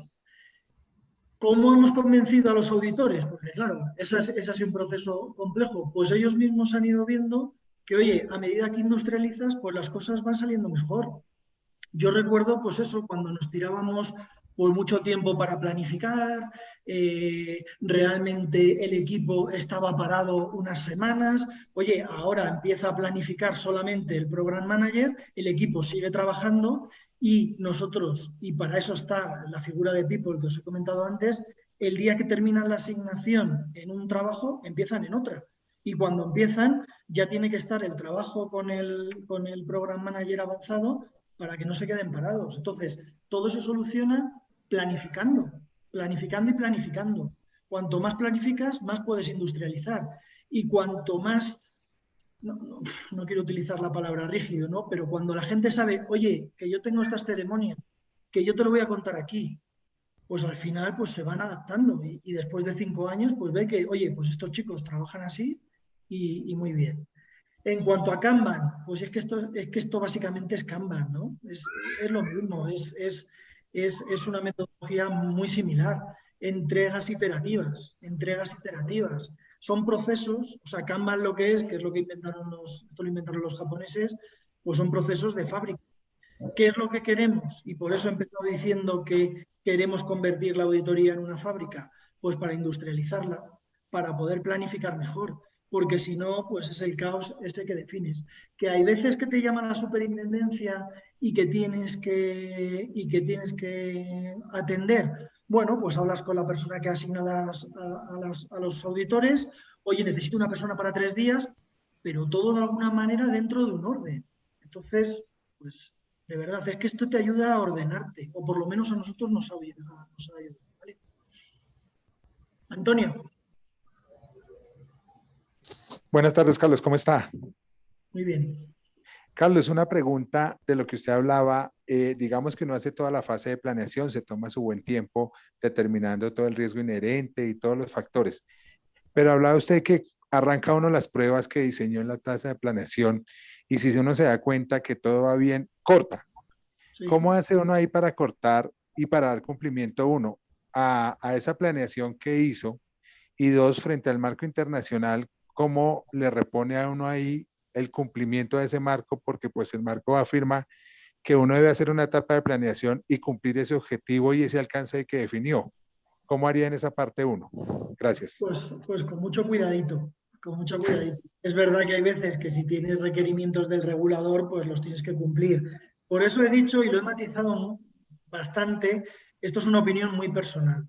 A: ¿Cómo hemos convencido a los auditores? Porque claro, ese ha sido un proceso complejo. Pues ellos mismos han ido viendo que, oye, a medida que industrializas, pues las cosas van saliendo mejor. Yo recuerdo, pues eso, cuando nos tirábamos por mucho tiempo para planificar, realmente el equipo estaba parado unas semanas. Oye, ahora empieza a planificar solamente el Program Manager, el equipo sigue trabajando y nosotros, y para eso está la figura de People que os he comentado antes, el día que terminan la asignación en un trabajo, empiezan en otra. Y cuando empiezan, ya tiene que estar el trabajo con el Program Manager avanzado para que no se queden parados. Entonces, todo se soluciona planificando, planificando y planificando. Cuanto más planificas, más puedes industrializar. Y cuanto más, no quiero utilizar la palabra rígido, ¿no? Pero cuando la gente sabe, oye, que yo tengo estas ceremonias, que yo te lo voy a contar aquí, pues al final pues se van adaptando. Y después de 5 años, pues ve que, oye, pues estos chicos trabajan así y muy bien. En cuanto a Kanban, pues es que esto básicamente es Kanban, ¿no? Es lo mismo, es una metodología muy similar. Entregas iterativas. Son procesos, o sea, Kanban lo que es lo que esto lo inventaron los japoneses, pues son procesos de fábrica. ¿Qué es lo que queremos? Y por eso he empezado diciendo que queremos convertir la auditoría en una fábrica, pues para industrializarla, para poder planificar mejor, porque si no, pues es el caos ese que defines. Que hay veces que te llaman a la superintendencia y que tienes que atender. Bueno, pues hablas con la persona que asigna a los auditores. Oye, necesito una persona para 3 días, pero todo de alguna manera dentro de un orden. Entonces, pues de verdad, es que esto te ayuda a ordenarte, o por lo menos a nosotros nos ha ayudado. ¿Vale? Antonio.
F: Buenas tardes, Carlos, ¿cómo está?
A: Muy bien.
F: Carlos, una pregunta de lo que usted hablaba. Digamos que no hace toda la fase de planeación, se toma su buen tiempo determinando todo el riesgo inherente y todos los factores. Pero hablaba usted que arranca uno las pruebas que diseñó en la tasa de planeación y si uno se da cuenta que todo va bien, corta.
A: Sí.
F: ¿Cómo hace uno ahí para cortar y para dar cumplimiento uno a esa planeación que hizo? Y dos, frente al marco internacional, ¿cómo le repone a uno ahí el cumplimiento de ese marco? Porque pues el marco afirma que uno debe hacer una etapa de planeación y cumplir ese objetivo y ese alcance que definió. ¿Cómo haría en esa parte uno? Gracias.
A: Pues con mucho cuidadito, Es verdad que hay veces que si tienes requerimientos del regulador, pues los tienes que cumplir. Por eso he dicho, y lo he matizado bastante, esto es una opinión muy personal.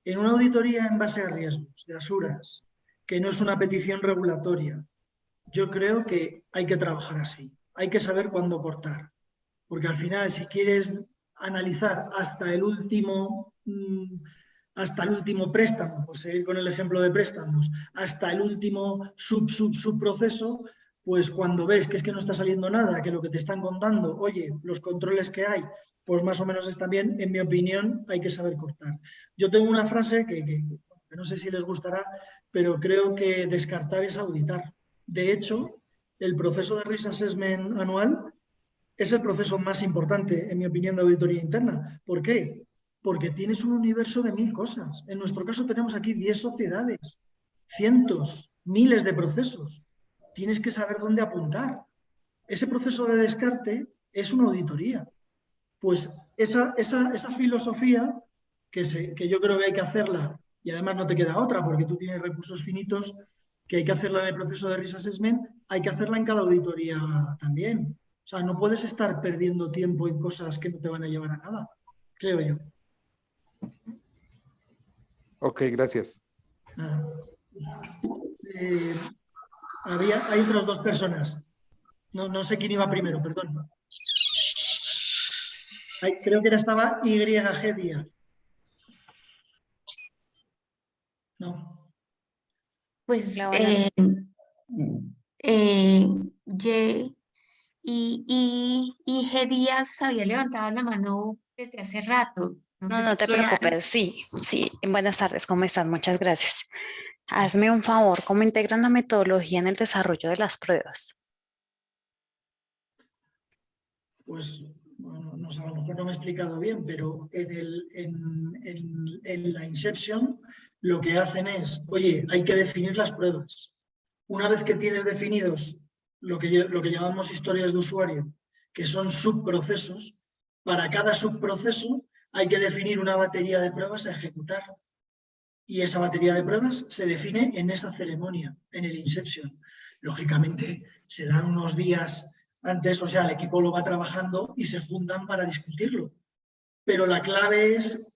A: En una auditoría en base a riesgos, de asuras, que no es una petición regulatoria, yo creo que hay que trabajar así. Hay que saber cuándo cortar. Porque al final, si quieres analizar hasta el último hasta el último préstamo, por seguir con el ejemplo de préstamos, hasta el último subproceso, pues cuando ves que es que no está saliendo nada, que lo que te están contando, oye, los controles que hay, pues más o menos están bien, en mi opinión hay que saber cortar. Yo tengo una frase que no sé si les gustará, pero creo que descartar es auditar. De hecho, el proceso de Risk Assessment anual es el proceso más importante, en mi opinión, de auditoría interna. ¿Por qué? Porque tienes un universo de 1000 cosas. En nuestro caso tenemos aquí 10 sociedades, cientos, miles de procesos. Tienes que saber dónde apuntar. Ese proceso de descarte es una auditoría. Pues esa filosofía, que yo creo que hay que hacerla, y además no te queda otra, porque tú tienes recursos finitos, que hay que hacerla en el proceso de Risk Assessment, hay que hacerla en cada auditoría también. O sea, no puedes estar perdiendo tiempo en cosas que no te van a llevar a nada, creo yo.
F: Ok, gracias.
A: Nada. Hay otras 2 personas. No sé quién iba primero, perdón. Creo que estaba YG Díaz. No.
G: Pues
H: Hola, hola.
G: y G. Díaz había levantado la mano desde hace rato. No sé
H: No,
G: si
H: no te
G: quiera-
H: preocupes. Sí, sí. Buenas tardes, ¿cómo estás? Muchas gracias. Hazme un favor, ¿cómo integran la metodología en el desarrollo de las pruebas?
A: Pues bueno, no sé, a lo mejor no me he explicado bien, pero en la Inception lo que hacen es, oye, hay que definir las pruebas. Una vez que tienes definidos lo que llamamos historias de usuario, que son subprocesos, para cada subproceso hay que definir una batería de pruebas a ejecutar. Y esa batería de pruebas se define en esa ceremonia, en el Inception. Lógicamente, se dan unos días antes, o sea, el equipo lo va trabajando y se juntan para discutirlo. Pero la clave es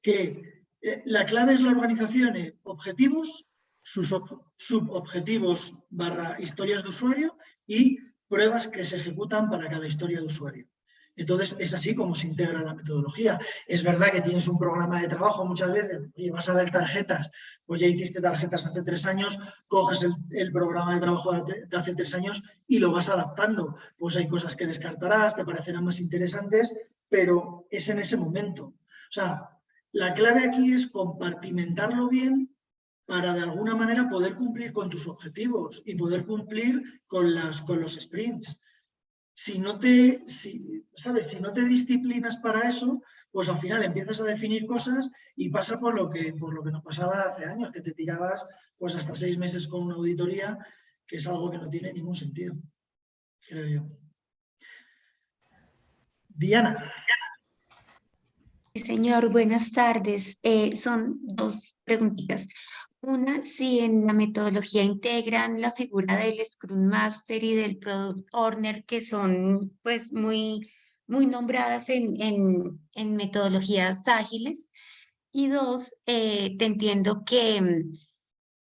A: la organización en objetivos, sus subobjetivos / historias de usuario y pruebas que se ejecutan para cada historia de usuario. Entonces, es así como se integra la metodología. Es verdad que tienes un programa de trabajo muchas veces, y vas a ver tarjetas, pues ya hiciste tarjetas hace 3 años, coges el programa de trabajo de hace 3 años y lo vas adaptando. Pues hay cosas que descartarás, te parecerán más interesantes, pero es en ese momento. O sea, la clave aquí es compartimentarlo bien para de alguna manera poder cumplir con tus objetivos y poder cumplir con los sprints. Si no te disciplinas para eso, pues al final empiezas a definir cosas y pasa por lo que nos pasaba hace años, que te tirabas pues hasta 6 meses con una auditoría, que es algo que no tiene ningún sentido, creo yo. Diana.
G: Sí, señor, buenas tardes. Son 2 preguntitas. Una, si en la metodología integran la figura del Scrum Master y del Product Owner, que son pues muy nombradas en metodologías ágiles. Y 2, te entiendo que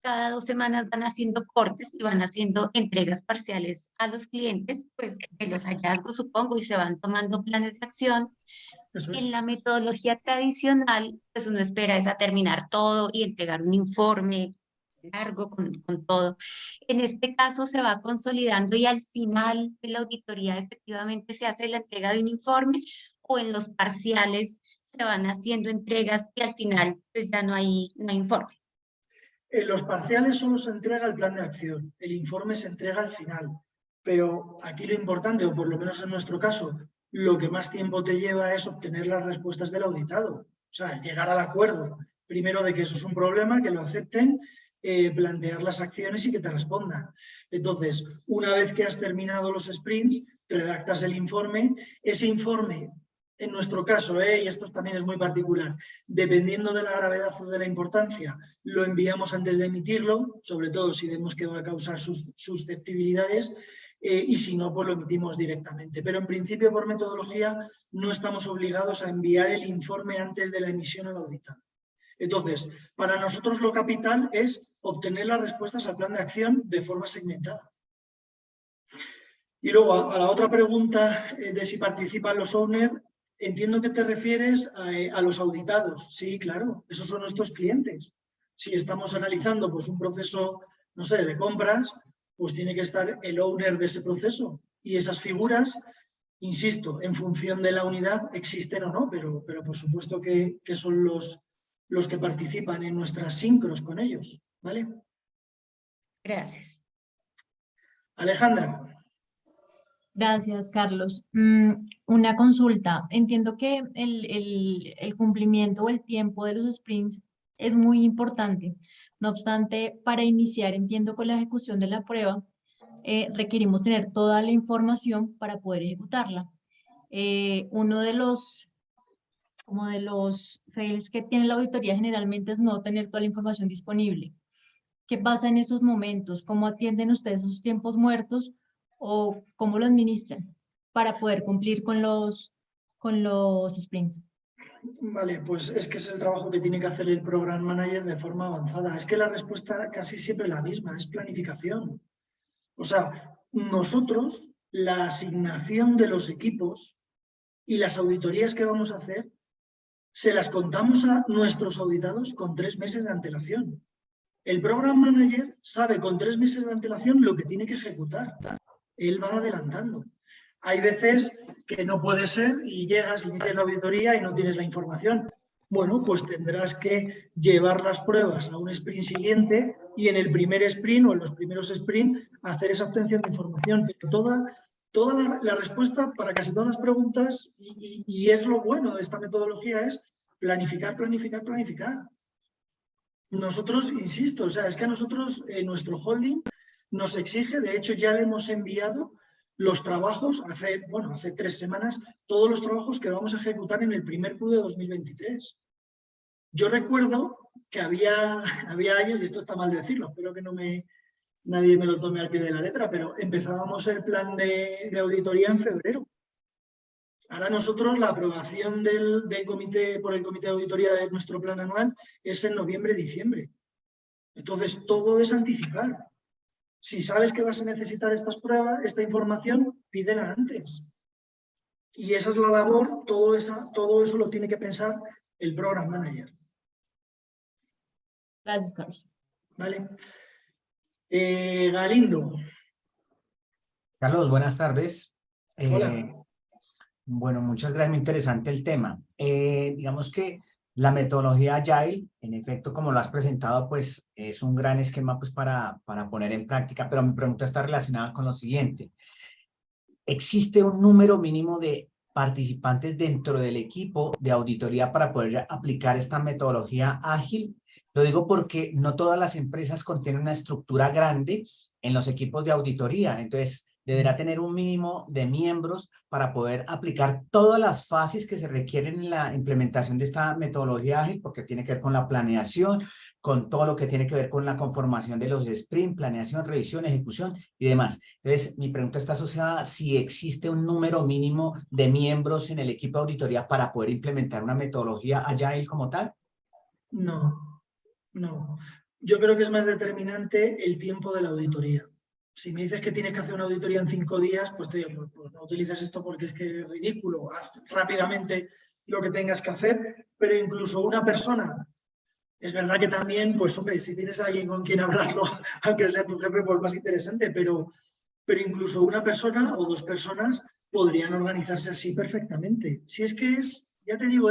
G: cada 2 semanas van haciendo cortes y van haciendo entregas parciales a los clientes, pues de los hallazgos supongo, y se van tomando planes de acción.
A: Eso es.
G: En la metodología tradicional, pues uno espera es a terminar todo y entregar un informe largo con todo. En este caso se va consolidando y al final de la auditoría efectivamente se hace la entrega de un informe, o en los parciales se van haciendo entregas y al final pues ya no hay informe.
A: En los parciales solo se entrega el plan de acción, el informe se entrega al final, pero aquí lo importante, o por lo menos en nuestro caso, lo que más tiempo te lleva es obtener las respuestas del auditado, o sea, llegar al acuerdo, primero de que eso es un problema, que lo acepten, plantear las acciones y que te respondan. Entonces, una vez que has terminado los sprints, redactas el informe, ese informe, en nuestro caso, y esto también es muy particular, dependiendo de la gravedad o de la importancia, lo enviamos antes de emitirlo, sobre todo si vemos que va a causar susceptibilidades, y si no, pues lo emitimos directamente. Pero en principio, por metodología, no estamos obligados a enviar el informe antes de la emisión al auditado. Entonces, para nosotros lo capital es obtener las respuestas al plan de acción de forma segmentada. Y luego, a la otra pregunta de si participan los owners, entiendo que te refieres a los auditados. Sí, claro, esos son nuestros clientes. Si estamos analizando pues, un proceso, no sé, de compras, pues tiene que estar el owner de ese proceso. Y esas figuras, insisto, en función de la unidad existen o no, pero por supuesto que son los que participan en nuestras sincros con ellos, ¿vale?
G: Gracias.
A: Alejandra.
I: Gracias, Carlos. Una consulta. Entiendo que el cumplimiento o el tiempo de los sprints es muy importante. No obstante, para iniciar, entiendo, con la ejecución de la prueba, requerimos tener toda la información para poder ejecutarla. Uno de los fails que tiene la auditoría generalmente es no tener toda la información disponible. ¿Qué pasa en esos momentos? ¿Cómo atienden ustedes esos tiempos muertos o cómo lo administran para poder cumplir con los sprints?
A: Vale, pues es que es el trabajo que tiene que hacer el Program Manager de forma avanzada. Es que la respuesta casi siempre es la misma, es planificación. O sea, nosotros, la asignación de los equipos y las auditorías que vamos a hacer, se las contamos a nuestros auditados con 3 meses de antelación. El Program Manager sabe con 3 meses de antelación lo que tiene que ejecutar. Él va adelantando. Hay veces que no puede ser y llegas y inicias la auditoría y no tienes la información. Bueno, pues tendrás que llevar las pruebas a un sprint siguiente y en el primer sprint o en los primeros sprints hacer esa obtención de información. Pero toda la respuesta para casi todas las preguntas, y es lo bueno de esta metodología, es planificar, planificar, planificar. Nosotros, insisto, o sea, es que a nosotros nuestro holding nos exige, de hecho ya le hemos enviado los trabajos, hace 3 semanas, todos los trabajos que vamos a ejecutar en el primer Q de 2023. Yo recuerdo que había años, y esto está mal decirlo, espero que nadie me lo tome al pie de la letra, pero empezábamos el plan de auditoría en febrero. Ahora nosotros la aprobación del comité, por el comité de auditoría de nuestro plan anual es en noviembre-diciembre. Entonces todo es anticipar. Si sabes que vas a necesitar estas pruebas, esta información, pídela antes. Y esa es la labor, todo eso lo tiene que pensar el Program Manager.
I: Gracias, Carlos.
A: ¿Vale? Galindo.
J: Carlos, buenas tardes.
A: Hola.
J: Bueno, muchas gracias, muy interesante el tema. Digamos que la metodología Agile, en efecto, como lo has presentado, pues es un gran esquema pues, para poner en práctica, pero mi pregunta está relacionada con lo siguiente. ¿Existe un número mínimo de participantes dentro del equipo de auditoría para poder aplicar esta metodología ágil? Lo digo porque no todas las empresas contienen una estructura grande en los equipos de auditoría, entonces deberá tener un mínimo de miembros para poder aplicar todas las fases que se requieren en la implementación de esta metodología ágil, porque tiene que ver con la planeación, con todo lo que tiene que ver con la conformación de los sprint, planeación, revisión, ejecución y demás. Entonces, mi pregunta está asociada a si existe un número mínimo de miembros en el equipo de auditoría para poder implementar una metodología Agile como tal.
A: No. Yo creo que es más determinante el tiempo de la auditoría. Si me dices que tienes que hacer una auditoría en 5 días, pues te digo, pues no utilizas esto porque es que es ridículo. Haz rápidamente lo que tengas que hacer, pero incluso una persona, es verdad que también, pues hombre, si tienes a alguien con quien hablarlo, aunque sea tu jefe, pues más interesante, pero incluso una persona o 2 personas podrían organizarse así perfectamente. Si es que ya te digo,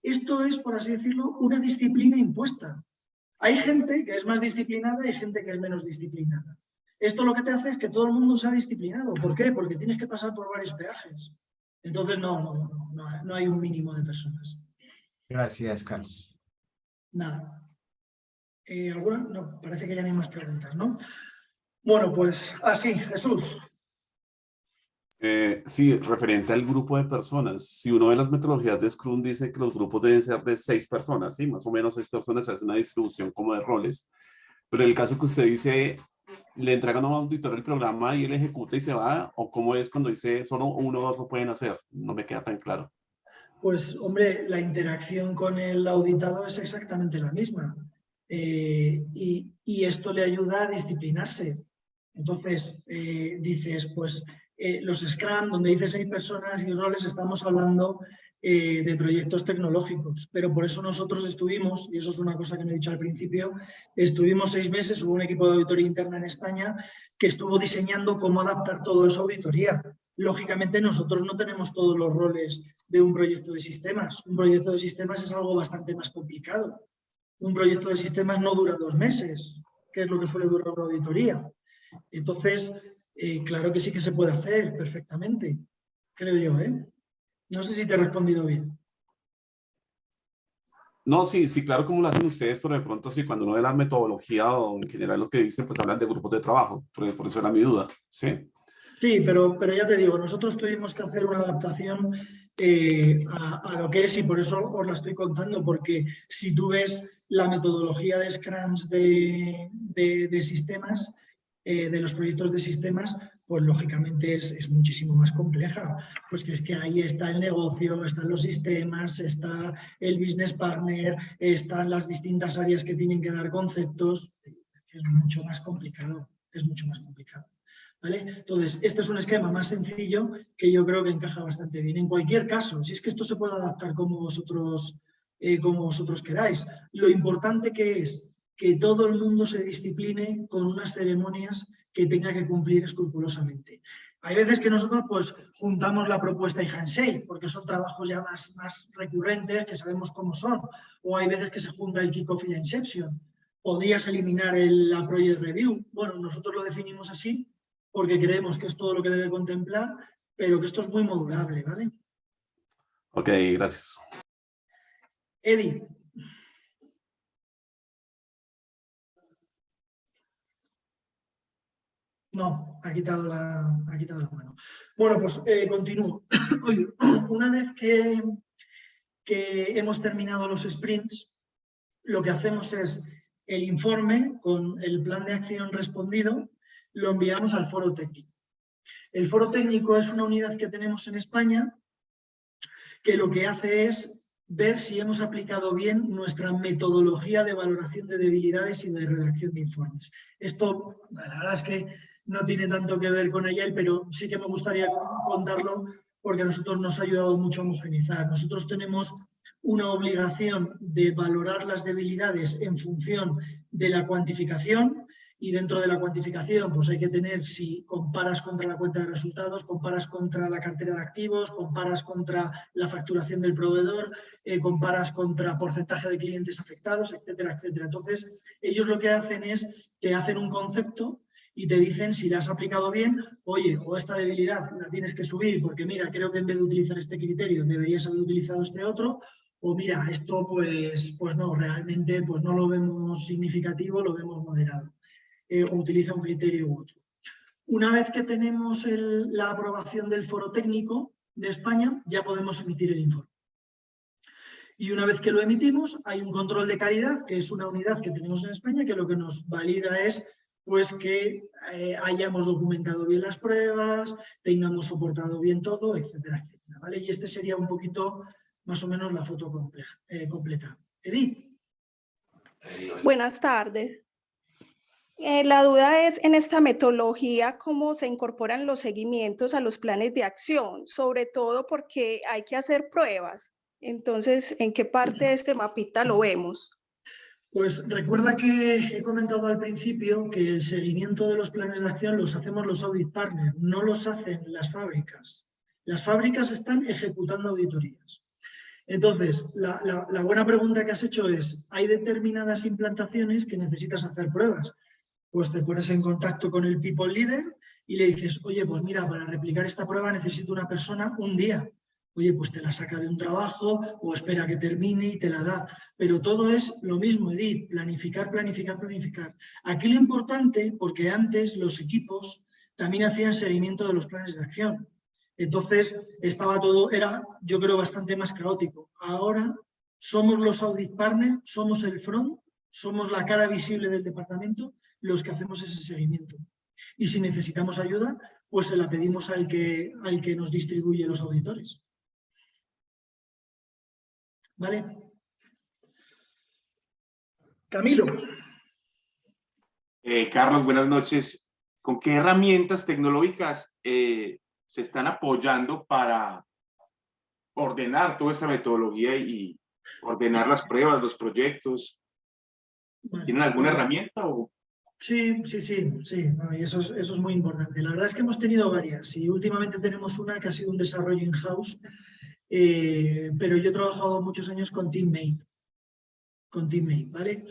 A: esto es, por así decirlo, una disciplina impuesta. Hay gente que es más disciplinada y gente que es menos disciplinada. Esto lo que te hace es que todo el mundo sea disciplinado. ¿Por qué? Porque tienes que pasar por varios peajes. Entonces no hay un mínimo de personas.
J: Gracias, Carlos.
A: Nada. ¿Alguna? No, parece que ya no hay más preguntas, ¿no? Bueno, pues así, Jesús.
B: Sí, referente al grupo de personas. Si uno ve las metodologías de Scrum, dice que los grupos deben ser de 6 personas, ¿sí? Más o menos 6 personas, es una distribución como de roles. Pero en el caso que usted dice, ¿le entregan a un auditor el programa y él ejecuta y se va? ¿O cómo es cuando dice solo 1 o 2 lo pueden hacer? No me queda tan claro.
A: Pues, hombre, la interacción con el auditado es exactamente la misma. Y esto le ayuda a disciplinarse. Entonces, dices, pues, los Scrum, donde dice 6 personas y roles, estamos hablando de proyectos tecnológicos. Pero por eso nosotros estuvimos, y eso es una cosa que me he dicho al principio, estuvimos 6 meses, hubo un equipo de auditoría interna en España que estuvo diseñando cómo adaptar todo eso a auditoría. Lógicamente nosotros no tenemos todos los roles de un proyecto de sistemas. Un proyecto de sistemas es algo bastante más complicado. Un proyecto de sistemas no dura 2 meses, que es lo que suele durar una auditoría. Entonces, claro que sí que se puede hacer perfectamente, creo yo, ¿eh? No sé si te he respondido bien.
B: No, sí, sí, claro, como lo hacen ustedes, pero de pronto sí, cuando uno ve la metodología o en general lo que dicen, pues hablan de grupos de trabajo, por eso era mi duda, ¿sí?
A: Sí, pero ya te digo, nosotros tuvimos que hacer una adaptación a lo que es, y por eso os la estoy contando, porque si tú ves la metodología de Scrums de sistemas, de los proyectos de sistemas, pues lógicamente es muchísimo más compleja. Pues que es que ahí está el negocio, están los sistemas, está el business partner, están las distintas áreas que tienen que dar conceptos. Es mucho más complicado, es mucho más complicado. ¿Vale? Entonces, este es un esquema más sencillo que yo creo que encaja bastante bien. En cualquier caso, si es que esto se puede adaptar como vosotros queráis, lo importante que es que todo el mundo se discipline con unas ceremonias que tenga que cumplir escrupulosamente. Hay veces que nosotros pues juntamos la propuesta y handshake, porque son trabajos ya más recurrentes, que sabemos cómo son, o hay veces que se junta el kick-off y la inception. Podrías eliminar la project review. Bueno, nosotros lo definimos así porque creemos que es todo lo que debe contemplar, pero que esto es muy modulable, ¿vale?
B: Ok, gracias.
A: Eddie. No, ha quitado la mano. Bueno, pues continúo. Oye, una vez que hemos terminado los sprints, lo que hacemos es el informe con el plan de acción respondido, lo enviamos al foro técnico. El foro técnico es una unidad que tenemos en España que lo que hace es ver si hemos aplicado bien nuestra metodología de valoración de debilidades y de redacción de informes. Esto, la verdad es que no tiene tanto que ver con Agile, pero sí que me gustaría contarlo porque a nosotros nos ha ayudado mucho a homogeneizar. Nosotros tenemos una obligación de valorar las debilidades en función de la cuantificación, y dentro de la cuantificación pues hay que tener, si comparas contra la cuenta de resultados, comparas contra la cartera de activos, comparas contra la facturación del proveedor, comparas contra porcentaje de clientes afectados, etcétera, etcétera. Entonces, ellos lo que hacen es que hacen un concepto y te dicen si la has aplicado bien, oye, o esta debilidad la tienes que subir porque mira, creo que en vez de utilizar este criterio deberías haber utilizado este otro, o mira, esto pues no, realmente pues no lo vemos significativo, lo vemos moderado. O utiliza un criterio u otro. Una vez que tenemos la aprobación del foro técnico de España, ya podemos emitir el informe. Y una vez que lo emitimos, hay un control de calidad, que es una unidad que tenemos en España, que lo que nos valida es pues que hayamos documentado bien las pruebas, tengamos soportado bien todo, etcétera, etcétera. ¿Vale? Y este sería un poquito, más o menos, la foto completa. Edith.
K: Buenas tardes. La duda es en esta metodología cómo se incorporan los seguimientos a los planes de acción, sobre todo porque hay que hacer pruebas. Entonces, ¿en qué parte de este mapita lo vemos?
A: Pues recuerda que he comentado al principio que el seguimiento de los planes de acción los hacemos los audit partners, no los hacen las fábricas. Las fábricas están ejecutando auditorías. Entonces, la buena pregunta que has hecho es, ¿hay determinadas implantaciones que necesitas hacer pruebas? Pues te pones en contacto con el people leader y le dices, oye, pues mira, para replicar esta prueba necesito una persona un día. Oye, pues te la saca de un trabajo o espera que termine y te la da. Pero todo es lo mismo, Edith, planificar, planificar, planificar. Aquí lo importante, porque antes los equipos también hacían seguimiento de los planes de acción. Entonces, estaba todo, era, yo creo, bastante más caótico. Ahora somos los audit partners, somos el front, somos la cara visible del departamento, los que hacemos ese seguimiento. Y si necesitamos ayuda, pues se la pedimos al que nos distribuye los auditores. ¿Vale? Camilo.
L: Carlos, buenas noches. ¿Con qué herramientas tecnológicas se están apoyando para ordenar toda esta metodología y ordenar las pruebas, los proyectos? ¿Tienen alguna herramienta? O...
A: Sí, no, y eso es muy importante. La verdad es que hemos tenido varias y últimamente tenemos una que ha sido un desarrollo in-house, pero yo he trabajado muchos años con TeamMate, ¿vale?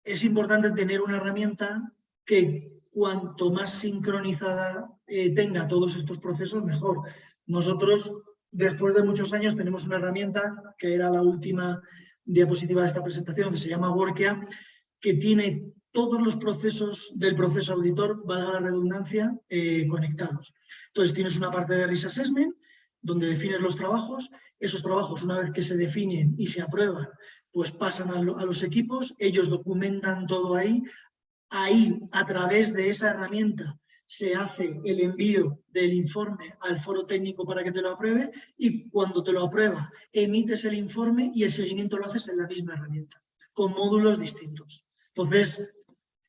A: Es importante tener una herramienta que cuanto más sincronizada tenga todos estos procesos, mejor. Nosotros, después de muchos años, tenemos una herramienta que era la última diapositiva de esta presentación, que se llama Workia, que tiene todos los procesos del proceso auditor, valga la redundancia, conectados. Entonces tienes una parte de Risk Assessment, donde defines los trabajos. Esos trabajos, una vez que se definen y se aprueban, pues pasan a los equipos, ellos documentan todo ahí. Ahí, a través de esa herramienta, se hace el envío del informe al foro técnico para que te lo apruebe, y cuando te lo aprueba, emites el informe y el seguimiento lo haces en la misma herramienta, con módulos distintos. Entonces,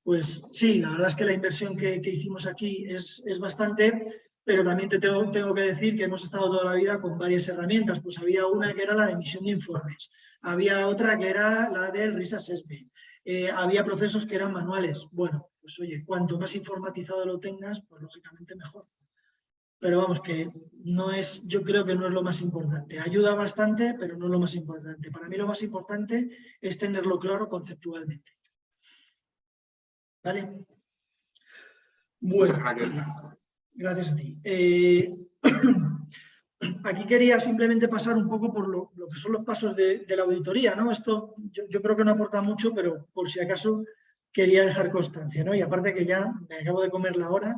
A: pues sí, la verdad es que la inversión que hicimos aquí es bastante, pero también te tengo que decir que hemos estado toda la vida con varias herramientas. Pues había una que era la de emisión de informes, había otra que era la del Risk Assessment, había procesos que eran manuales. Bueno, pues oye, cuanto más informatizado lo tengas, pues lógicamente mejor. Pero vamos, que no es, yo creo que no es lo más importante. Ayuda bastante, pero no es lo más importante. Para mí lo más importante es tenerlo claro conceptualmente. ¿Vale? Bueno, gracias a ti. Aquí quería simplemente pasar un poco por lo que son los pasos de la auditoría, ¿no? Esto yo creo que no aporta mucho, pero por si acaso quería dejar constancia, ¿no? Y aparte que ya me acabo de comer la hora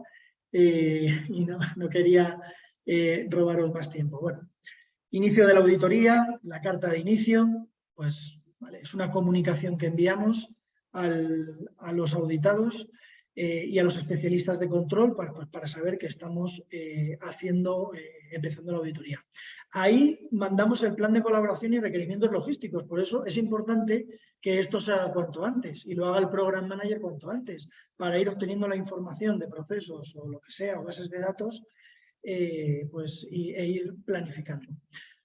A: y no quería robaros más tiempo. Bueno, inicio de la auditoría, la carta de inicio, pues vale, es una comunicación que enviamos a los auditados y a los especialistas de control para saber que estamos empezando la auditoría. Ahí mandamos el plan de colaboración y requerimientos logísticos, por eso es importante que esto se haga cuanto antes y lo haga el Program Manager cuanto antes, para ir obteniendo la información de procesos o lo que sea, o bases de datos, e ir planificando.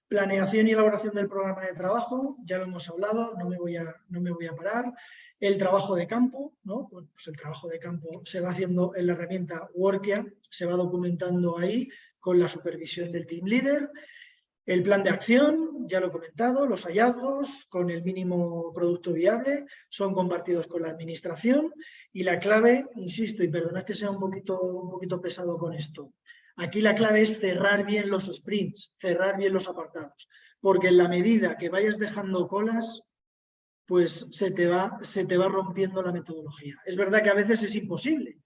A: Planeación y elaboración del programa de trabajo, ya lo hemos hablado, no me voy a parar. El trabajo de campo, ¿no? Pues el trabajo de campo se va haciendo en la herramienta Workia, se va documentando ahí con la supervisión del Team Leader. El plan de acción, ya lo he comentado, los hallazgos con el mínimo producto viable son compartidos con la administración y la clave, insisto, y perdonad que sea un poquito pesado con esto, aquí la clave es cerrar bien los sprints, cerrar bien los apartados, porque en la medida que vayas dejando colas, pues se te va rompiendo la metodología. Es verdad que a veces es imposible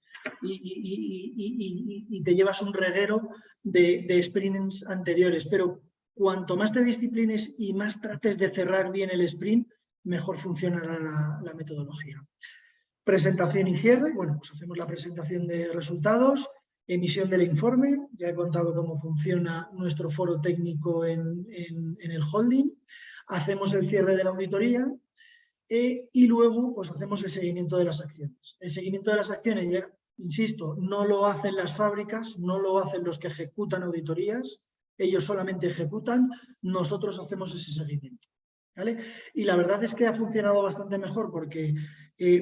A: y te llevas un reguero de sprints anteriores, pero cuanto más te disciplines y más trates de cerrar bien el sprint, mejor funcionará la metodología. Presentación y cierre, bueno, pues hacemos la presentación de resultados, emisión del informe, ya he contado cómo funciona nuestro foro técnico en el holding, hacemos el cierre de la auditoría, y luego pues hacemos el seguimiento de las acciones. El seguimiento de las acciones, ya insisto, no lo hacen las fábricas, no lo hacen los que ejecutan auditorías, ellos solamente ejecutan, nosotros hacemos ese seguimiento, ¿vale? Y la verdad es que ha funcionado bastante mejor porque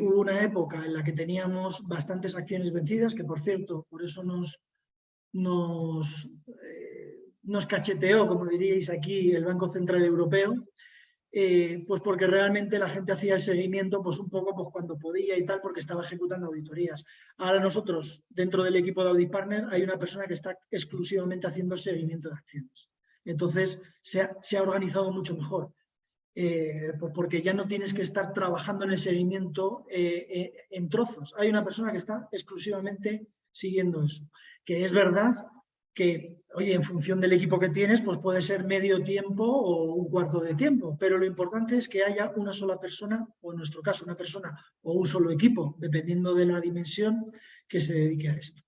A: hubo una época en la que teníamos bastantes acciones vencidas, que por cierto, por eso nos cacheteó, como diríais aquí, el Banco Central Europeo, pues porque realmente la gente hacía el seguimiento pues un poco pues cuando podía y tal, porque estaba ejecutando auditorías. Ahora nosotros, dentro del equipo de Audit Partner, hay una persona que está exclusivamente haciendo el seguimiento de acciones. Entonces, se ha organizado mucho mejor, porque ya no tienes que estar trabajando en el seguimiento en trozos. Hay una persona que está exclusivamente siguiendo eso. Que es verdad que, oye, en función del equipo que tienes, pues puede ser medio tiempo o un cuarto de tiempo, pero lo importante es que haya una sola persona, o en nuestro caso una persona o un solo equipo, dependiendo de la dimensión, que se dedique a esto.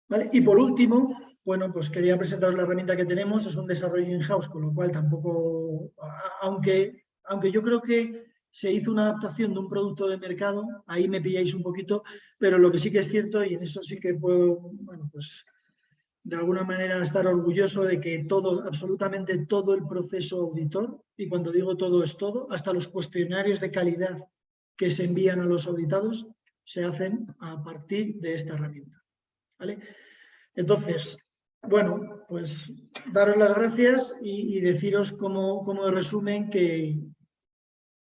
A: ¿Vale? Y por último, bueno, pues quería presentaros la herramienta que tenemos, es un desarrollo in-house, con lo cual tampoco, aunque yo creo que se hizo una adaptación de un producto de mercado, ahí me pilláis un poquito, pero lo que sí que es cierto, y en eso sí que puedo, bueno, pues de alguna manera estar orgulloso de que todo, absolutamente todo el proceso auditor, y cuando digo todo es todo, hasta los cuestionarios de calidad que se envían a los auditados, se hacen a partir de esta herramienta. ¿Vale? Entonces, bueno, pues daros las gracias y deciros como de resumen que,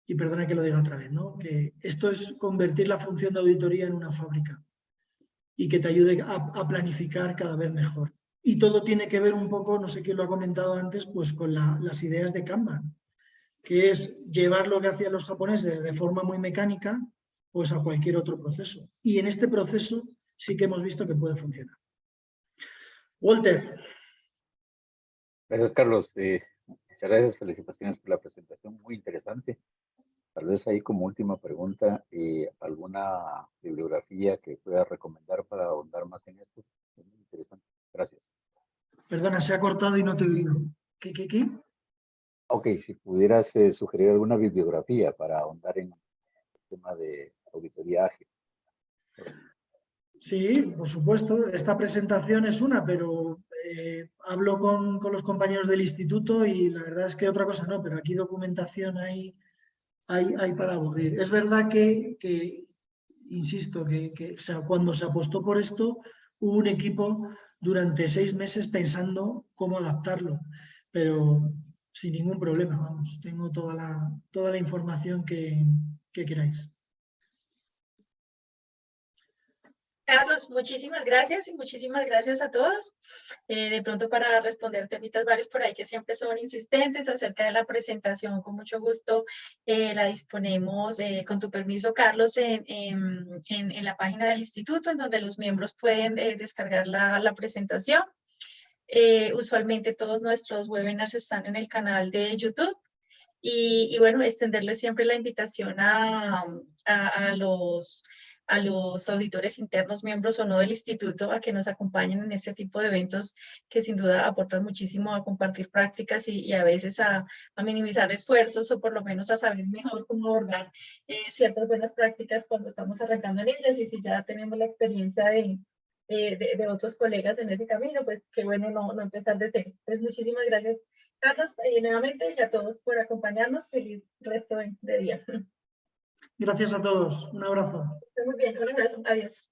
A: y perdona que lo diga otra vez, ¿no? Que esto es convertir la función de auditoría en una fábrica y que te ayude a planificar cada vez mejor. Y todo tiene que ver un poco, no sé quién lo ha comentado antes, pues con las ideas de Kanban, que es llevar lo que hacían los japoneses de forma muy mecánica, pues a cualquier otro proceso. Y en este proceso sí que hemos visto que puede funcionar. Walter.
C: Gracias, Carlos. Muchas gracias, felicitaciones por la presentación, muy interesante. Tal vez ahí como última pregunta, ¿alguna bibliografía que pueda recomendar para ahondar más en esto? Es muy interesante. Gracias.
A: Perdona, se ha cortado y no te he oído. ¿Qué?
C: Ok, si pudieras sugerir alguna bibliografía para ahondar en el tema de auditoría ágil.
A: Sí, por supuesto. Esta presentación es una, pero hablo con los compañeros del instituto y la verdad es que otra cosa no, pero aquí documentación hay para aburrir. Es verdad que insisto, que cuando se apostó por esto, hubo un equipo durante 6 meses pensando cómo adaptarlo, pero sin ningún problema, vamos, tengo toda la información que queráis.
M: Carlos, muchísimas gracias y muchísimas gracias a todos. De pronto para responder temitas varios por ahí que siempre son insistentes acerca de la presentación, con mucho gusto la disponemos, con tu permiso, Carlos, en la página del instituto, en donde los miembros pueden descargar la presentación. Usualmente todos nuestros webinars están en el canal de YouTube. Y bueno, extenderles siempre la invitación a los auditores internos, miembros o no del instituto, a que nos acompañen en este tipo de eventos que sin duda aportan muchísimo a compartir prácticas y a veces a minimizar esfuerzos o por lo menos a saber mejor cómo abordar ciertas buenas prácticas cuando estamos arrancando en ellas, y si ya tenemos la experiencia de otros colegas en ese camino, pues qué bueno no empezar de cero. Entonces, muchísimas gracias, Carlos, nuevamente, y a todos por acompañarnos. Feliz resto de día.
A: Gracias a todos. Un abrazo.
M: Muy bien, un abrazo. Adiós.